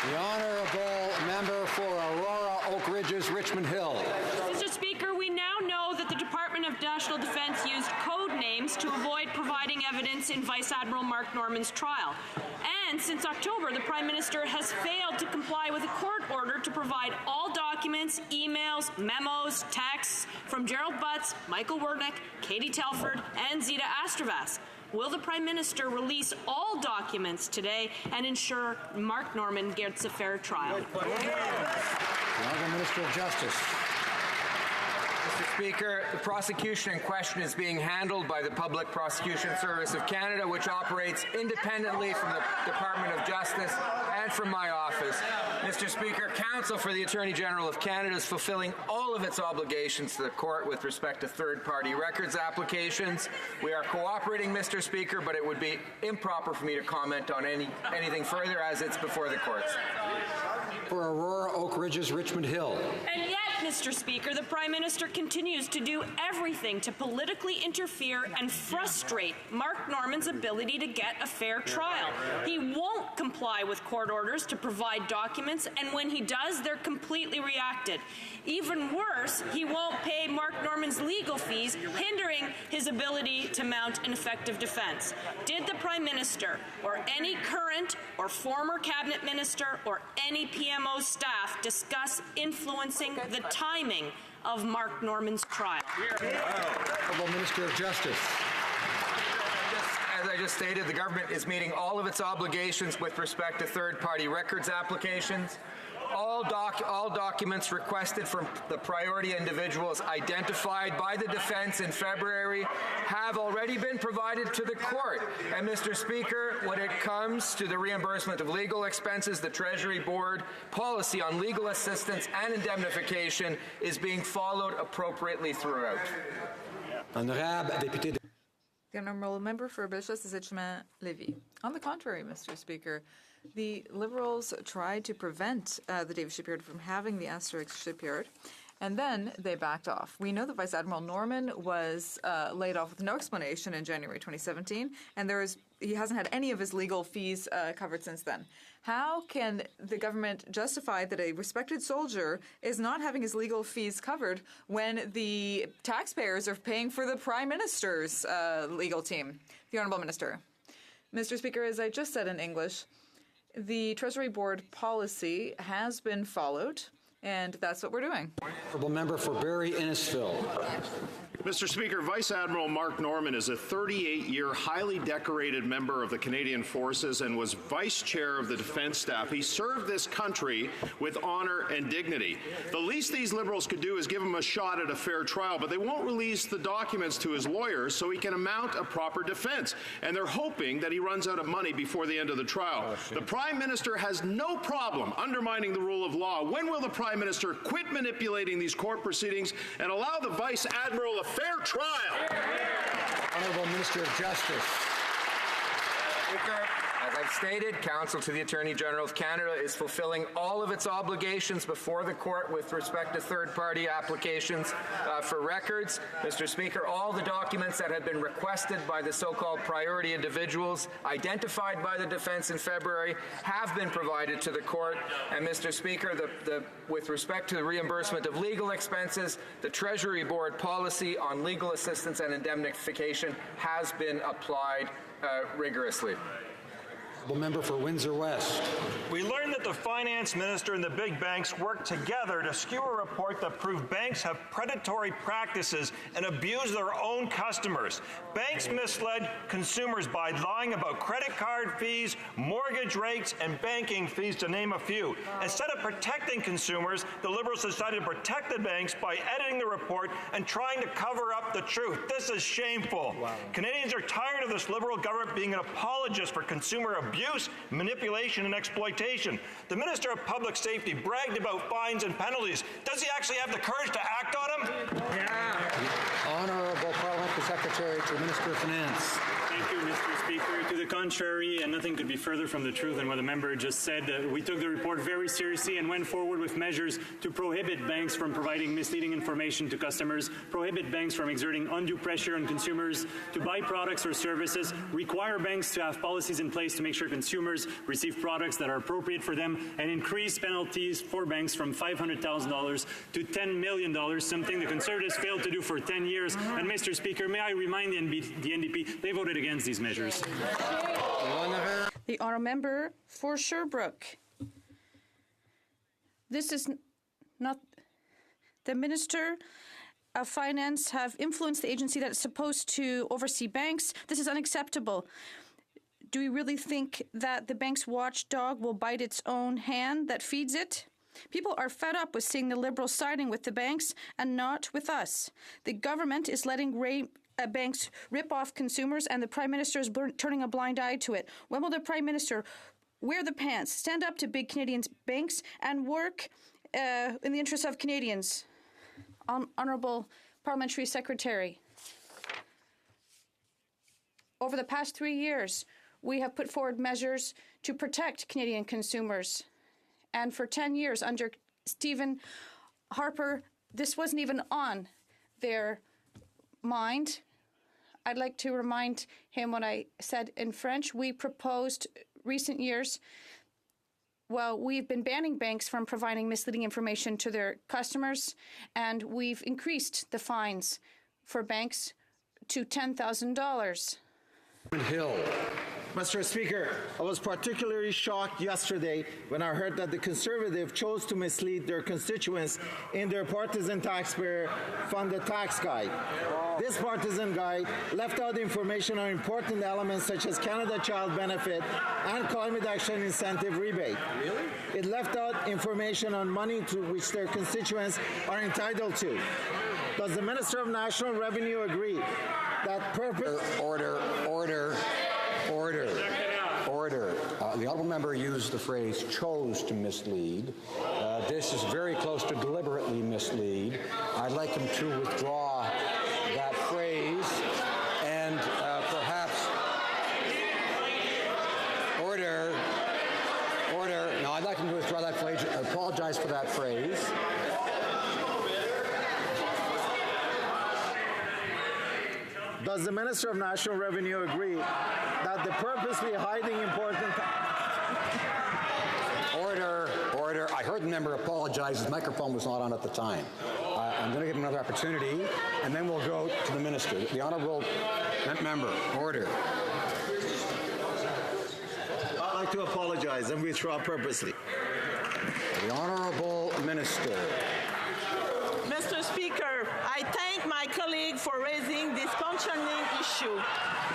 The Honourable Member for Aurora, Oak Ridges, Richmond Hill. Mr. Speaker, we now know that the Department of National Defence used code names to avoid providing evidence in Vice Admiral Mark Norman's trial. And since October, the Prime Minister has failed to comply with a court order to provide all documents, emails, memos, texts from Gerald Butts, Michael Wernick, Katie Telford, and Zita Astravas. Will the Prime Minister release all documents today and ensure Mark Norman gets a fair trial? The Honourable Minister of Justice. Mr. Speaker, the prosecution in question is being handled by the Public Prosecution Service of Canada, which operates independently from the Department of Justice and from my office. Mr. Speaker, Counsel for the Attorney General of Canada is fulfilling all of its obligations to the court with respect to third-party records applications. We are cooperating, Mr. Speaker, but it would be improper for me to comment on anything further as it's before the courts. For Aurora, Oak Ridges, Richmond Hill. And yet Mr. Speaker, the Prime Minister continues to do everything to politically interfere and frustrate Mark Norman's ability to get a fair trial. He won't comply with court orders to provide documents, and when he does, they're completely reacted. Even worse, he won't pay Mark Norman's legal fees, hindering his ability to mount an effective defense. Did the Prime Minister or any current or former cabinet minister or any PMO staff discuss influencing the timing of Mark Norman's trial? Honourable Minister of Justice. As I just stated, the government is meeting all of its obligations with respect to third-party records applications. All documents requested from the priority individuals identified by the defense in February have already been provided to the court. And Mr. Speaker, when it comes to the reimbursement of legal expenses, the Treasury Board policy on legal assistance and indemnification is being followed appropriately throughout. The honourable member for Bellechasse-Séchemin-Lévis. On the contrary, Mr. Speaker, the Liberals tried to prevent the Davis shipyard from having the Asterix shipyard, and then they backed off. We know that Vice Admiral Norman was laid off with no explanation in January 2017, and he hasn't had any of his legal fees covered since then. How can the government justify that a respected soldier is not having his legal fees covered when the taxpayers are paying for the Prime Minister's legal team? The Honourable Minister. Mr. Speaker, as I just said in English, the Treasury Board policy has been followed, and that's what we're doing. Honourable member for Barrie-Innisfil. Mr. Speaker, Vice Admiral Mark Norman is a 38-year, highly decorated member of the Canadian Forces and was Vice Chair of the Defence Staff. He served this country with honor and dignity. The least these Liberals could do is give him a shot at a fair trial, but they won't release the documents to his lawyers so he can mount a proper defense. And they're hoping that he runs out of money before the end of the trial. The Prime Minister has no problem undermining the rule of law. When will the Prime Minister quit manipulating these court proceedings and allow the Vice Admiral a fair trial? Honourable Minister of Justice. Speaker, as I've stated, Counsel to the Attorney General of Canada is fulfilling all of its obligations before the court with respect to third-party applications for records. Mr. Speaker, all the documents that have been requested by the so-called priority individuals identified by the defense in February have been provided to the court. And Mr. Speaker, with respect to the reimbursement of legal expenses, the Treasury Board policy on legal assistance and indemnification has been applied rigorously. Member for Windsor West. We learned that the finance minister and the big banks worked together to skew a report that proved banks have predatory practices and abuse their own customers. Banks misled consumers by lying about credit card fees, mortgage rates, and banking fees, to name a few. Instead of protecting consumers, the Liberals decided to protect the banks by editing the report and trying to cover up the truth. This is shameful. Wow. Canadians are tired of this Liberal government being an apologist for consumer abuse, manipulation, and exploitation. The Minister of Public Safety bragged about fines and penalties. Does he actually have the courage to act on them? Yeah. Honourable Parliamentary Secretary to the Minister of Finance. Thank you, Mr. Speaker. To the contrary, and nothing could be further from the truth than what the member just said. We took the report very seriously and went forward with measures to prohibit banks from providing misleading information to customers, prohibit banks from exerting undue pressure on consumers to buy products or services, require banks to have policies in place to make sure consumers receive products that are appropriate for them, and increase penalties for banks from $500,000 to $10 million, something the Conservatives failed to do for 10 years. And Mr. Speaker, may I remind the NDP, they voted against these measures. The honourable member for Sherbrooke. This is not the Minister of Finance have influenced the agency that is supposed to oversee banks. This is unacceptable. Do we really think that the bank's watchdog will bite its own hand that feeds it? People are fed up with seeing the Liberals siding with the banks and not with us. The government is letting banks rip off consumers, and the Prime Minister is turning a blind eye to it. When will the Prime Minister wear the pants, stand up to big Canadian banks, and work in the interests of Canadians? Honourable Parliamentary Secretary, over the past 3 years, we have put forward measures to protect Canadian consumers. And for 10 years under Stephen Harper, this wasn't even on their mind. I'd like to remind him what I said in French. We proposed recent years, well, we've been banning banks from providing misleading information to their customers, and we've increased the fines for banks to $10,000. Hill. Mr. Speaker, I was particularly shocked yesterday when I heard that the Conservatives chose to mislead their constituents in their partisan taxpayer-funded tax guide. This partisan guide left out information on important elements such as Canada Child Benefit and Climate Action Incentive Rebate. Really? It left out information on money to which their constituents are entitled to. Does the Minister of National Revenue agree that purpose... Order. The honourable member used the phrase chose to mislead. This is very close to deliberately mislead. I'd like him to withdraw that phrase and perhaps... Order. No, I'd like him to withdraw that phrase. I apologize for that phrase. Does the Minister of National Revenue agree that the purposely hiding important... Order. I heard the member apologize. His microphone was not on at the time. I'm going to give him another opportunity, and then we'll go to the Minister. The Honourable Member, order. I'd like to apologize and withdraw purposely. The Honourable Minister. Mr. Speaker, I thank my colleague for raising this concerning issue.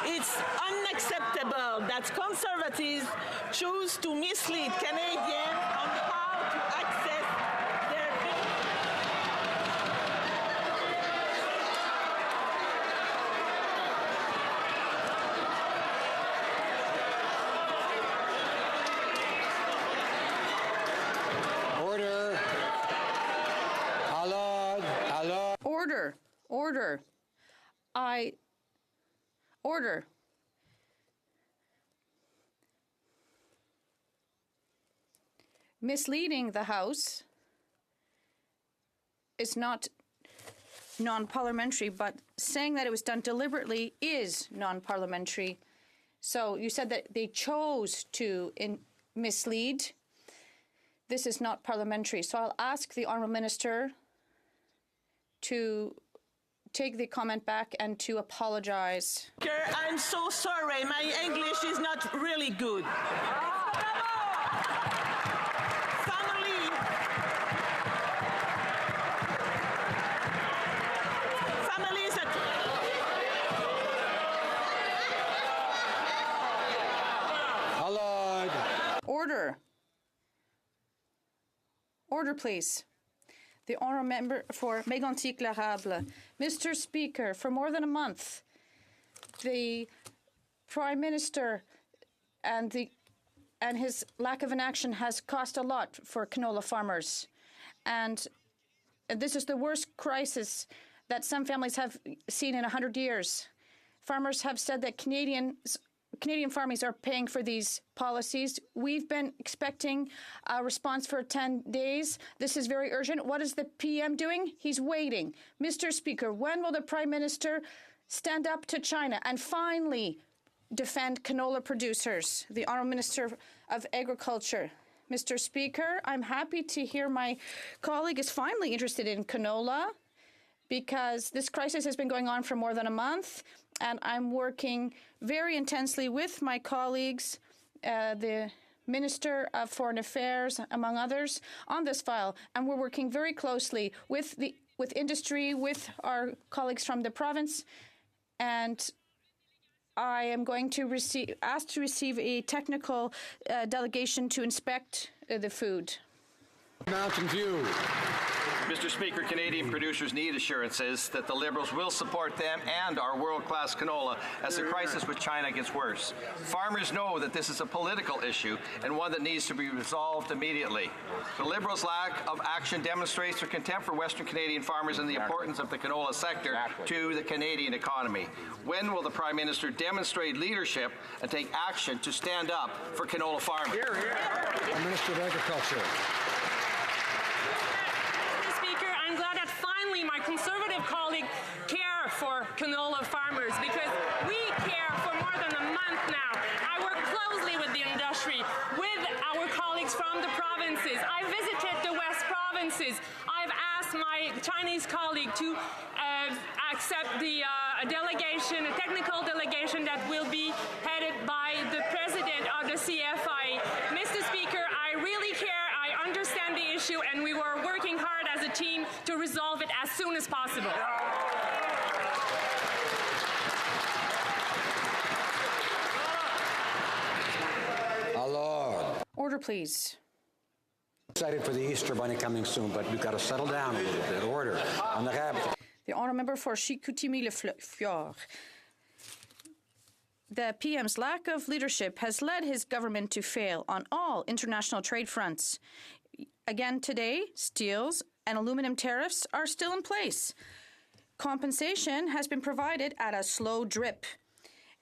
It's unacceptable that Conservatives choose to mislead Canadians on how to access their Order. Hello. Order. Order. Misleading the House is not non-parliamentary, but saying that it was done deliberately is non-parliamentary. So you said that they chose to mislead. This is not parliamentary. So I'll ask the Honourable Minister to take the comment back and to apologize. I'm so sorry. My English is not really good. Order, please. The Honourable Member for Mégantic-Larable. Mr. Speaker, for more than a month, the Prime Minister and his lack of inaction has cost a lot for canola farmers. And this is the worst crisis that some families have seen in 100 years. Farmers have said that Canadian farmers are paying for these policies. We've been expecting a response for 10 days. This is very urgent. What is the PM doing? He's waiting. Mr. Speaker, when will the Prime Minister stand up to China and finally defend canola producers? The Honourable Minister of Agriculture. Mr. Speaker, I'm happy to hear my colleague is finally interested in canola, because this crisis has been going on for more than a month, and I'm working very intensely with my colleagues, the Minister of Foreign Affairs, among others, on this file. And we're working very closely with industry, with our colleagues from the province, and I am going to ask to receive a technical delegation to inspect the food. Mountain View. Mr. Speaker, Canadian producers need assurances that the Liberals will support them and our world-class canola as the crisis with China gets worse. Farmers know that this is a political issue and one that needs to be resolved immediately. The Liberals' lack of action demonstrates their contempt for Western Canadian farmers and the importance of the canola sector to the Canadian economy. When will the Prime Minister demonstrate leadership and take action to stand up for canola farmers? The Minister of Agriculture. Mr. Speaker, my Conservative colleague care for canola farmers, because we care for more than a month now. I work closely with the industry, with our colleagues from the provinces. I visited the West provinces. I've asked my Chinese colleague to accept the delegation, a technical delegation that will be headed by the president of the CFI. Mr. Speaker, I really care. I understand the issue, and we were working hard as a team to resolve it as soon as possible. Lord. Order, please. Excited for the Easter Bunny coming soon, but we've got to settle down a little bit. Order. The honourable member for Chicoutimi-Le-Fjord. The PM's lack of leadership has led his government to fail on all international trade fronts. Again today, steels and aluminum tariffs are still in place. Compensation has been provided at a slow drip.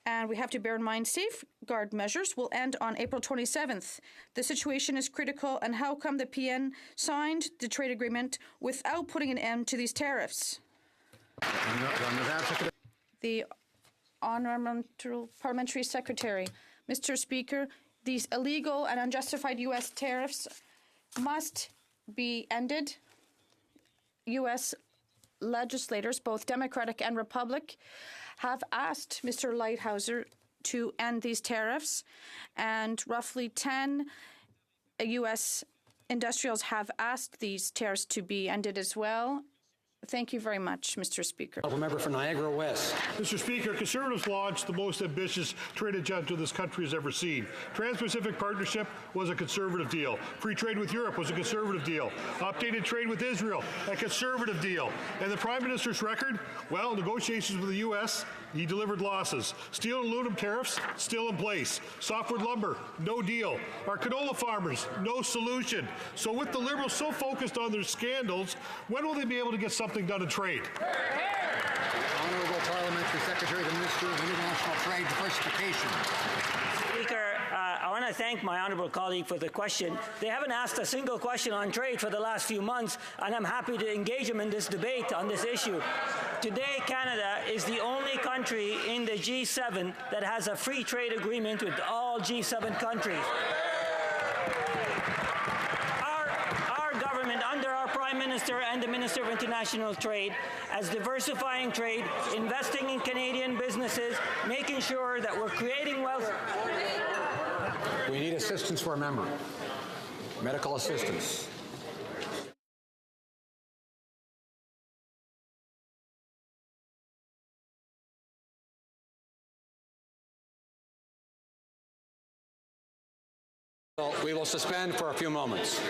And we have to bear in mind safeguard measures will end on April 27th. The situation is critical, and how come the PN signed the trade agreement without putting an end to these tariffs? The Honourable Parliamentary Secretary. Mr. Speaker, these illegal and unjustified U.S. tariffs must be ended. U.S. legislators, both Democratic and Republican, have asked Mr. Lighthizer to end these tariffs, and roughly 10 U.S. industrials have asked these tariffs to be ended as well. Thank you very much, Mr. Speaker. Member for Niagara West. Mr. Speaker, Conservatives launched the most ambitious trade agenda this country has ever seen. Trans-Pacific Partnership was a Conservative deal. Free trade with Europe was a Conservative deal. Updated trade with Israel, a Conservative deal. And the Prime Minister's record? Well, negotiations with the U.S., he delivered losses. Steel and aluminum tariffs, still in place. Softwood lumber, no deal. Our canola farmers, no solution. So with the Liberals so focused on their scandals, when will they be able to get something done in trade? Honourable Parliamentary Secretary, the Minister of International Trade Diversification. Speaker, I want to thank my honourable colleague for the question. They haven't asked a single question on trade for the last few months, and I'm happy to engage them in this debate on this issue. Today, Canada is the only country in the G7 that has a free trade agreement with all G7 countries. Our government, under our Prime Minister and the Minister of International Trade, as diversifying trade, investing in Canadian businesses, making sure that we're creating wealth. We need assistance for a member. Medical assistance. We will suspend for a few moments.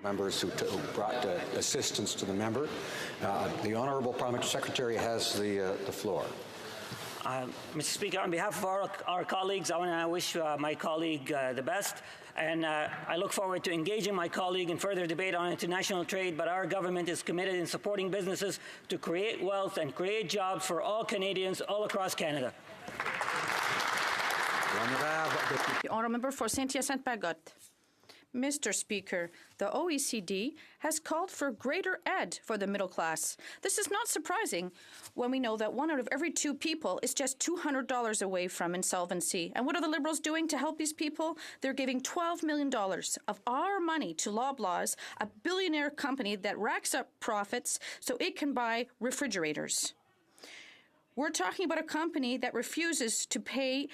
Members who brought assistance to the member. The Honourable Parliamentary Secretary has the floor. Mr. Speaker, on behalf of our colleagues, I want to wish my colleague the best, and I look forward to engaging my colleague in further debate on international trade, but our government is committed in supporting businesses to create wealth and create jobs for all Canadians all across Canada. The honourable member for Saint-Hyacinthe-Bagotte. Mr. Speaker, the OECD has called for greater aid for the middle class. This is not surprising when we know that 1 out of every 2 people is just $200 away from insolvency. And what are the Liberals doing to help these people? They're giving $12 million of our money to Loblaws, a billionaire company that racks up profits so it can buy refrigerators. We're talking about a company that refuses to pay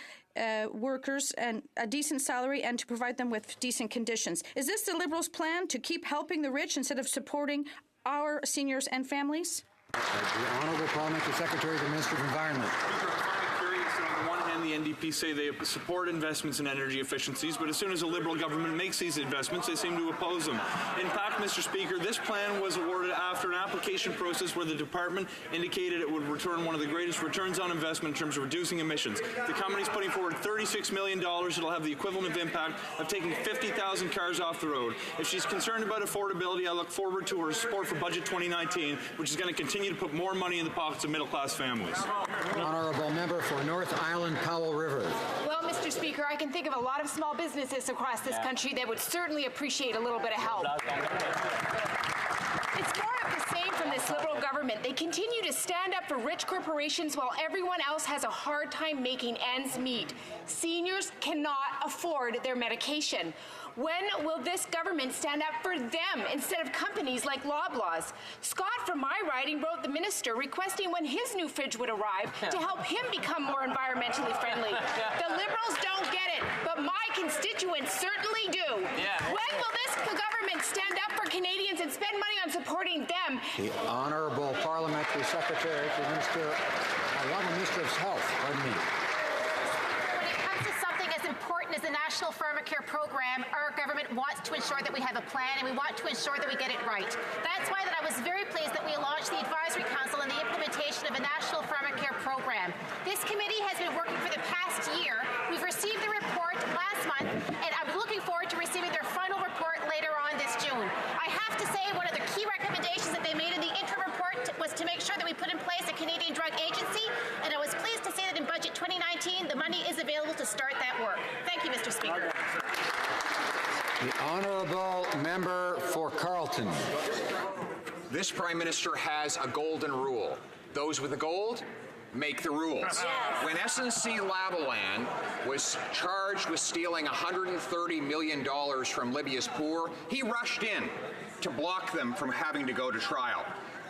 workers a decent salary and to provide them with decent conditions. Is this the Liberals' plan, to keep helping the rich instead of supporting our seniors and families? The Honourable Parliamentary Secretary, the Minister of Environment. On the one hand, the NDP say they support investments in energy efficiencies, but as soon as a Liberal government makes these investments, they seem to oppose them. In fact, Mr. Speaker, this plan was awarded after an application process where the department indicated it would return one of the greatest returns on investment in terms of reducing emissions. The company's putting forward $36 million. It'll have the equivalent of impact of taking 50,000 cars off the road. If she's concerned about affordability, I look forward to her support for Budget 2019, which is going to continue to put more money in the pockets of middle-class families. Honourable member for North Island, Powell River. Well, Mr. Speaker, I can think of a lot of small businesses across this country that would certainly appreciate a little bit of help. It's more of the same from this Liberal government. They continue to stand up for rich corporations while everyone else has a hard time making ends meet. Seniors cannot afford their medication. When will this government stand up for them instead of companies like Loblaws? Scott from my riding wrote the minister requesting when his new fridge would arrive to help him become more environmentally friendly. The Liberals don't get it, but my constituents certainly do. When will this government stand up for Canadians and spend money on supporting them? The Honourable Parliamentary Secretary to Minister of Health. Pardon me. When it comes to something as important as the National Pharmacare Program, our government wants to ensure that we have a plan and we want to ensure that we get it right. That's why that I was very pleased that we launched the Advisory Council on the implementation of a National Pharmacare Program. This committee has been working for the past year. We've received the report last month, and I'm looking forward to receiving their final report later on this June. I have to say one of the key recommendations that they made in the interim report was to make sure that we put in place a Canadian Drug Agency, and I was pleased to say that in Budget 2019, the money is available to start that work. Thank you, Mr. Speaker. The Honourable Member for Carleton. This Prime Minister has a golden rule. Those with the gold make the rules. Yes. When SNC-Lavalin was charged with stealing $130 million from Libya's poor, he rushed in to block them from having to go to trial.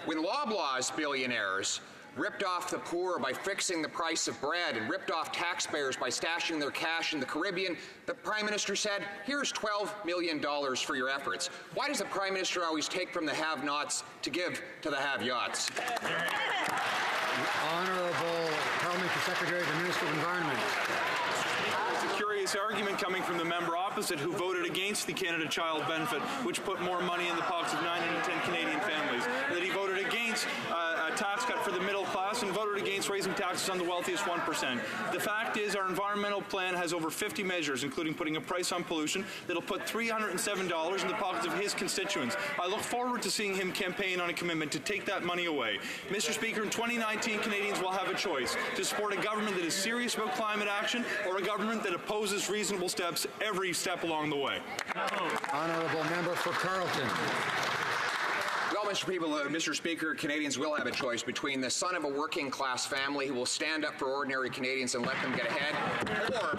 When Loblaws billionaires ripped off the poor by fixing the price of bread and ripped off taxpayers by stashing their cash in the Caribbean, the Prime Minister said, here's $12 million for your efforts. Why does the Prime Minister always take from the have-nots to give to the have-yots? Honourable Parliamentary Secretary to the Minister of Environment. It's a curious argument coming from the member opposite who voted against the Canada Child Benefit, which put more money in the pockets of 9 in 10 Canadian families. And that he voted against a tax cut for the middle class and voted against raising taxes on the wealthiest 1%. The fact is our environmental plan has over 50 measures, including putting a price on pollution, that'll put $307 in the pockets of his constituents. I look forward to seeing him campaign on a commitment to take that money away. Mr. Speaker, in 2019, Canadians will have a choice to support a government that is serious about climate action or a government that opposes reasonable steps every step along the way. Honourable Member for Carleton. Well, Mr. Speaker, Canadians will have a choice between the son of a working-class family who will stand up for ordinary Canadians and let them get ahead, or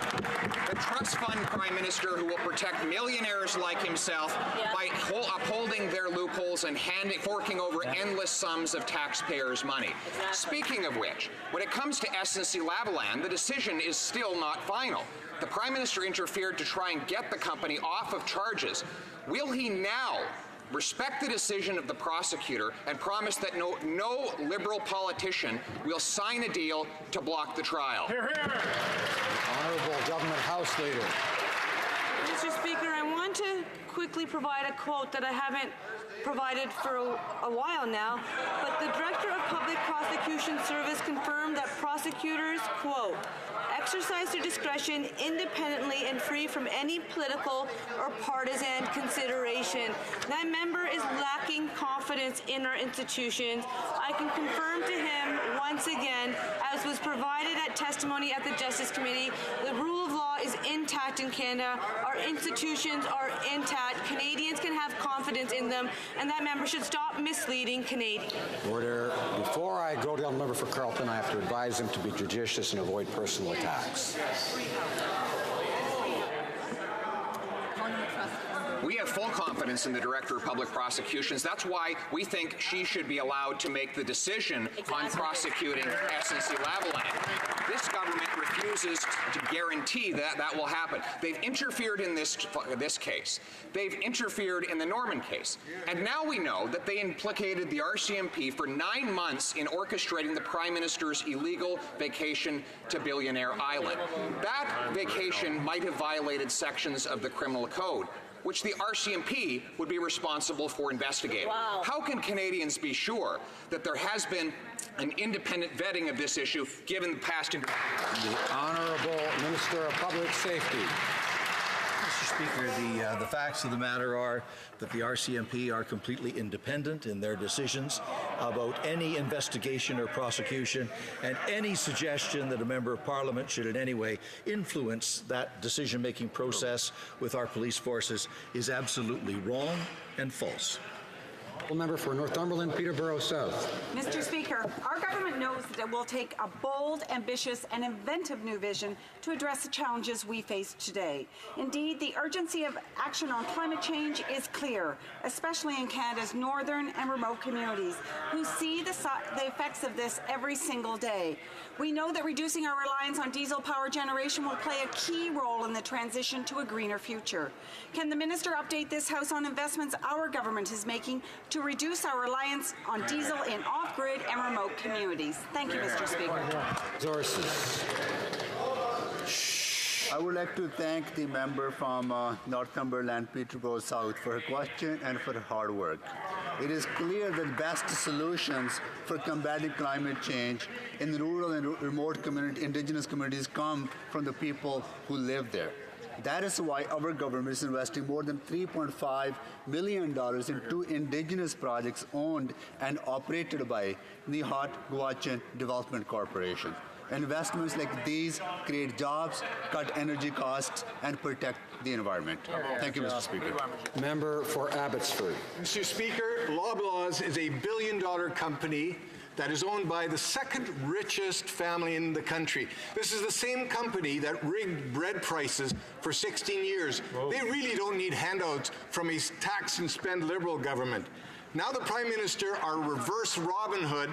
the trust fund Prime Minister who will protect millionaires like himself by upholding their loopholes and forking over endless sums of taxpayers' money. Speaking of which, when it comes to SNC-Lavalin, the decision is still not final. The Prime Minister interfered to try and get the company off of charges. Will he now respect the decision of the prosecutor and promise that no Liberal politician will sign a deal to block the trial? Hear, hear. Honourable Government House Leader. Mr. Speaker, I want to quickly provide a quote that I haven't provided for a while now, but the Director of Public Prosecution Service confirmed that prosecutors, quote, exercise their discretion independently and free from any political or partisan consideration. That member is lacking confidence in our institutions. I can confirm to him once again, as was provided at testimony at the Justice Committee, the rule of law is intact in Canada. Our institutions are intact. Canadians can have confidence in them, and that member should stop misleading Canadians. Order. Before I go to the member for Carleton, I have to advise him to be judicious and avoid personal attacks. We have full confidence in the Director of Public Prosecutions. That's why we think she should be allowed to make the decision on prosecuting SNC-Lavalin. This government refuses to guarantee that that will happen. They've interfered in this case. They've interfered in the Norman case. And now we know that they implicated the RCMP for 9 months in orchestrating the Prime Minister's illegal vacation to Billionaire Island. That vacation might have violated sections of the criminal code. which the RCMP would be responsible for investigating. Wow. How can Canadians be sure that there has been an independent vetting of this issue given the past... The Honourable Minister of Public Safety. Mr. Speaker, the facts of the matter are that the RCMP are completely independent in their decisions about any investigation or prosecution, and any suggestion that a member of Parliament should in any way influence that decision-making process with our police forces is absolutely wrong and false. Member for Northumberland, Peterborough South. Mr. Speaker, our government knows that it will take a bold, ambitious and inventive new vision to address the challenges we face today. Indeed, the urgency of action on climate change is clear, especially in Canada's northern and remote communities, who see the effects of this every single day. We know that reducing our reliance on diesel power generation will play a key role in the transition to a greener future. Can the Minister update this House on investments our government is making to reduce our reliance on diesel in off-grid and remote communities? Thank you, Mr. Speaker. I would like to thank the member from Northumberland, Peterborough South for her question and for her hard work. It is clear that the best solutions for combating climate change in rural and remote indigenous communities come from the people who live there. That is why our government is investing more than $3.5 million in 2 indigenous projects owned and operated by the HoC Development Corporation. Investments like these create jobs, cut energy costs, and protect the environment. Thank you, Mr. Speaker. Member for Abbotsford. Mr. Speaker, Loblaws is a billion-dollar company that is owned by the second richest family in the country. This is the same company that rigged bread prices for 16 years. Whoa. They really don't need handouts from a tax and spend Liberal government. Now the Prime Minister, our reverse Robin Hood,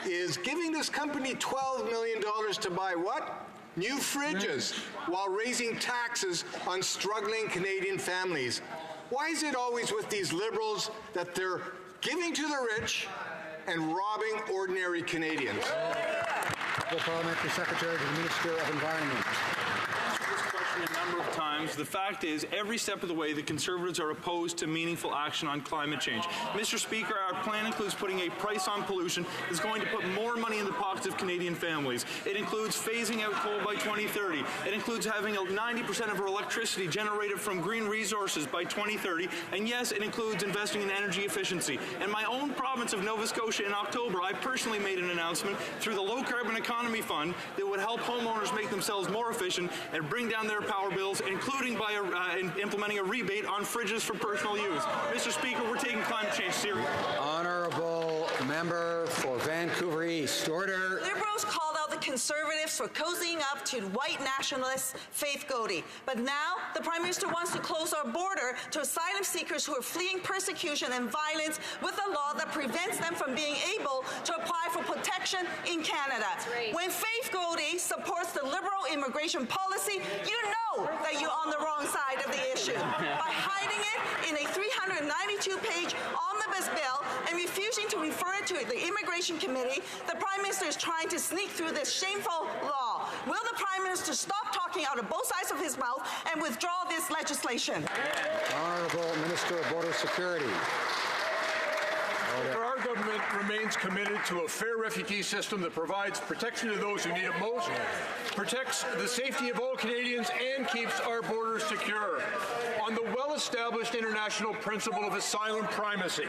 is giving this company $12 million to buy what? New fridges, while raising taxes on struggling Canadian families. Why is it always with these Liberals that they're giving to the rich and robbing ordinary Canadians? The Parliamentary Secretary to the Minister of Environment. A number of times. The fact is, every step of the way, the Conservatives are opposed to meaningful action on climate change. Mr. Speaker, our plan includes putting a price on pollution that's going to put more money in the pockets of Canadian families. It includes phasing out coal by 2030. It includes having 90% of our electricity generated from green resources by 2030. And yes, it includes investing in energy efficiency. In my own province of Nova Scotia in October, I personally made an announcement through the Low Carbon Economy Fund that would help homeowners make themselves more efficient and bring down their power bills, including by implementing a rebate on fridges for personal use. Mr. Speaker, we're taking climate change seriously. Honourable Member for Vancouver East. Order. Liberals called out the Conservatives for cozying up to white nationalist Faith Godey. But now the Prime Minister wants to close our border to asylum seekers who are fleeing persecution and violence with a law that prevents them from being able to apply for protection in Canada. Right. When Faith Godey supports the Liberal immigration policy, you know that you're on the wrong side of the issue. By hiding it in a 392-page omnibus bill and refusing to refer it to the Immigration Committee, the Prime Minister is trying to sneak through this shameful law. Will the Prime Minister stop talking out of both sides of his mouth and withdraw this legislation? Honourable Minister of Border Security. Our government remains committed to a fair refugee system that provides protection to those who need it most, protects the safety of all Canadians, and keeps our borders secure. On the well-established international principle of asylum primacy,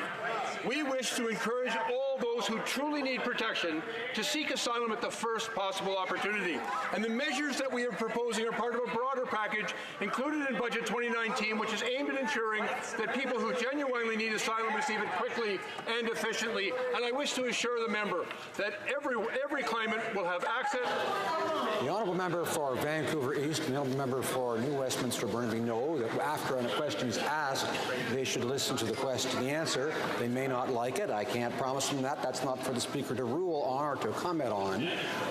we wish to encourage all those who truly need protection to seek asylum at the first possible opportunity. And the measures that we are proposing are part of a broader package included in Budget 2019, which is aimed at ensuring that people who genuinely need asylum receive it quickly and efficiently. And I wish to assure the member that every claimant will have access. The Honourable Member for Vancouver East and the Honourable Member for New Westminster Burnaby know that after a question is asked, they should listen to the question and the answer. They may not like it. I can't promise them that. That's not for the Speaker to rule on or to comment on.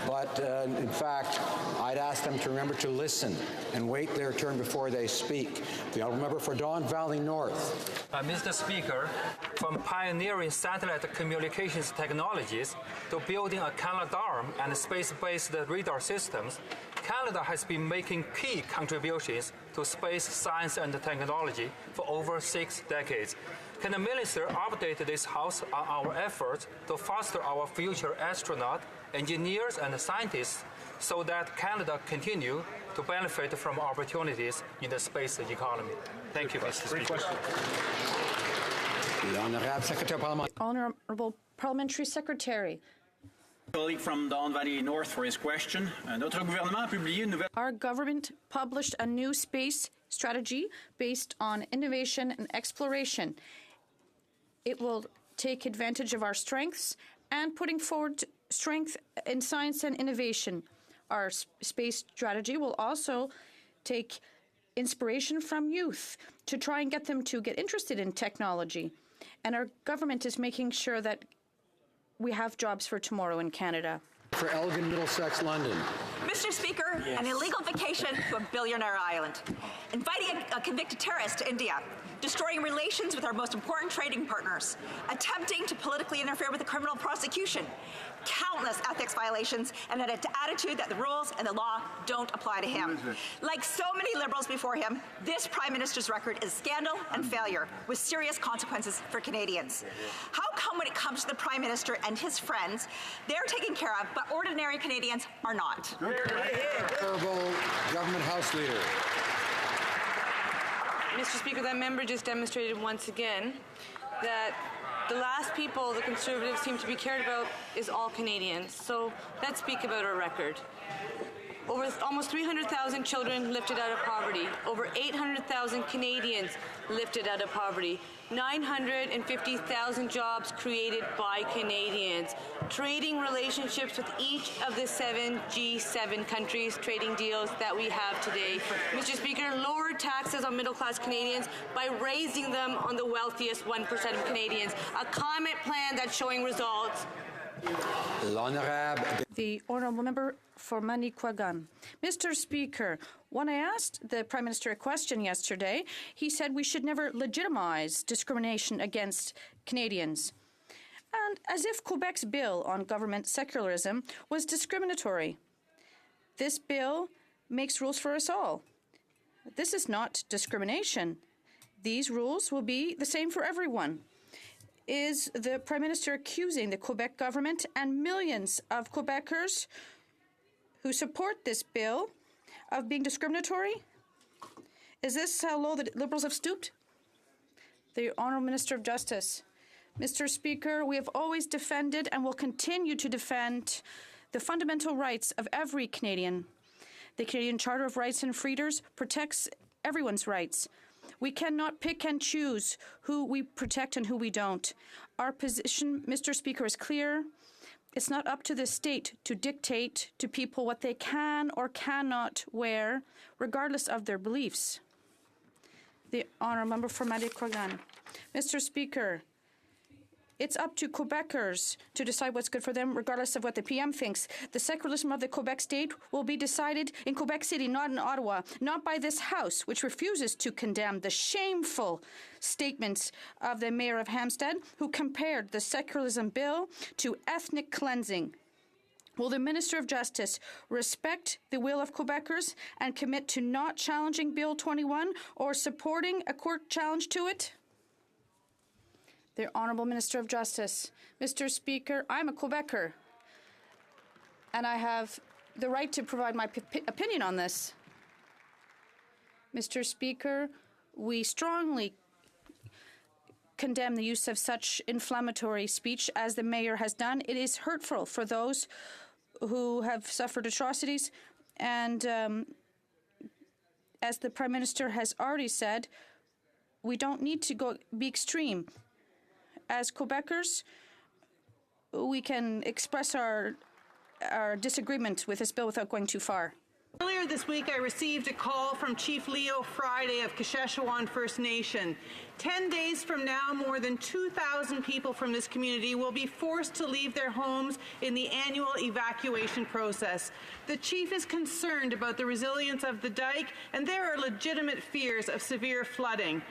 But in fact, I'd ask them to remember to listen and wait their turn before they speak. The Honourable Member for Don Valley North. Mr. Speaker, from pioneering satellite communications technologies to building a Canadarm and space-based radar systems, Canada has been making key contributions to space science and technology for over 6 decades. Can the Minister update this House on our efforts to foster our future astronauts, engineers, and scientists so that Canada continue to benefit from opportunities in the space economy? Thank you, Mr. Speaker. Honourable Parliamentary Secretary. Colleague from Don Valley North for his question. Notre gouvernement a publié une nouvelle. Our government published a new space strategy based on innovation and exploration. It will take advantage of our strengths and putting forward strength in science and innovation. Our space strategy will also take inspiration from youth to try and get them to get interested in technology. And our government is making sure that we have jobs for tomorrow in Canada. For Elgin, Middlesex, London. Mr. Speaker, yes. An illegal vacation to a billionaire island, inviting a convicted terrorist to India, destroying relations with our most important trading partners, attempting to politically interfere with a criminal prosecution, countless ethics violations, and an attitude that the rules and the law don't apply to him. Like so many Liberals before him, this Prime Minister's record is scandal and failure, with serious consequences for Canadians. How come when it comes to the Prime Minister and his friends, they're taken care of, but ordinary Canadians are not? Honourable Government House Leader. Mr. Speaker, that member just demonstrated once again that the last people the Conservatives seem to be cared about is all Canadians. So let's speak about our record. Over almost 300,000 children lifted out of poverty. Over 800,000 Canadians lifted out of poverty. 950,000 jobs created by Canadians. Trading relationships with each of the 7 G7 countries, trading deals that we have today. Mr. Speaker, lower taxes on middle-class Canadians by raising them on the wealthiest 1% of Canadians. A climate plan that's showing results. The Honourable Member for Manicouagan. Mr. Speaker, when I asked the Prime Minister a question yesterday, he said we should never legitimize discrimination against Canadians. And as if Quebec's bill on government secularism was discriminatory. This bill makes rules for us all. This is not discrimination. These rules will be the same for everyone. Is the Prime Minister accusing the Quebec government and millions of Quebecers who support this bill of being discriminatory? Is this how low the Liberals have stooped? The Honourable Minister of Justice. Mr. Speaker, we have always defended and will continue to defend the fundamental rights of every Canadian. The Canadian Charter of Rights and Freedoms protects everyone's rights. We cannot pick and choose who we protect and who we don't. Our position, Mr. Speaker, is clear. It's not up to the state to dictate to people what they can or cannot wear, regardless of their beliefs. The Honourable Member for Manicouagan. Mr. Speaker, it's up to Quebecers to decide what's good for them, regardless of what the PM thinks. The secularism of the Quebec state will be decided in Quebec City, not in Ottawa, not by this House, which refuses to condemn the shameful statements of the Mayor of Hampstead, who compared the secularism bill to ethnic cleansing. Will the Minister of Justice respect the will of Quebecers and commit to not challenging Bill 21 or supporting a court challenge to it? The Honourable Minister of Justice. Mr. Speaker, I'm a Quebecer, and I have the right to provide my opinion on this. Mr. Speaker, we strongly condemn the use of such inflammatory speech as the Mayor has done. It is hurtful for those who have suffered atrocities, and as the Prime Minister has already said, we don't need to be extreme. As Quebecers, we can express our disagreement with this bill without going too far. Earlier this week, I received a call from Chief Leo Friday of Kasheshawan First Nation. 10 days from now, more than 2,000 people from this community will be forced to leave their homes in the annual evacuation process. The Chief is concerned about the resilience of the dike, and there are legitimate fears of severe flooding.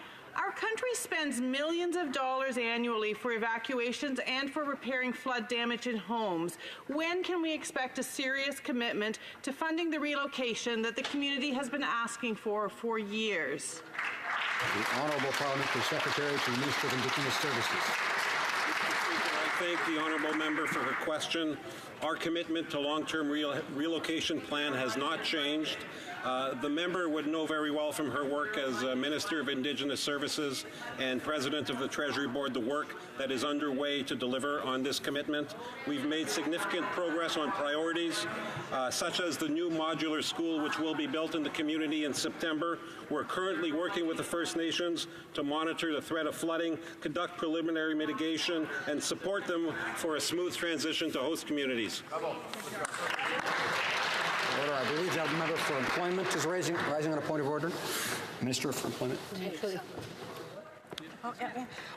Our country spends millions of dollars annually for evacuations and for repairing flood damage in homes. When can we expect a serious commitment to funding the relocation that the community has been asking for years? The Honourable Parliamentary Secretary to the Minister of Indigenous Services. I thank the honourable member for her question. Our commitment to long-term relocation plan has not changed. The member would know very well from her work as Minister of Indigenous Services and President of the Treasury Board the work that is underway to deliver on this commitment. We've made significant progress on priorities, such as the new modular school which will be built in the community in September. We're currently working with the First Nations to monitor the threat of flooding, conduct preliminary mitigation, and support them for a smooth transition to host communities. Order. I believe the member for Employment is rising on a point of order. Minister for Employment.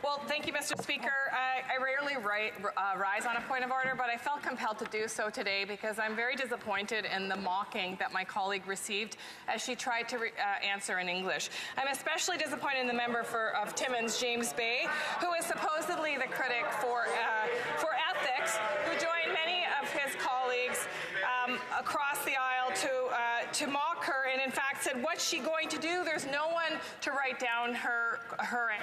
Well, thank you, Mr. Speaker. I rarely rise on a point of order, but I felt compelled to do so today because I'm very disappointed in the mocking that my colleague received as she tried to answer in English. I'm especially disappointed in the member of Timmins, James Bay, who is supposedly the critic for ethics, who joined many of his colleagues across the aisle to mock her, and in fact said, "What's she going to do?" There's no one to write down her. She's right.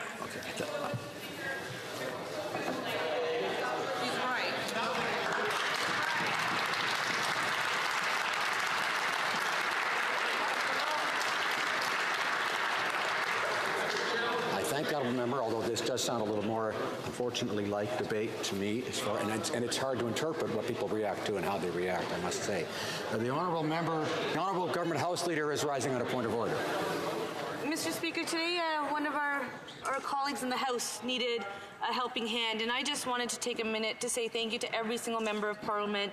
I thank the honourable member, although this does sound a little more, unfortunately, like debate to me, and it's hard to interpret what people react to and how they react, I must say. The honourable member, the honourable government House Leader is rising on a point of order. Mr. Speaker, today one of our colleagues in the House needed a helping hand, and I just wanted to take a minute to say thank you to every single member of Parliament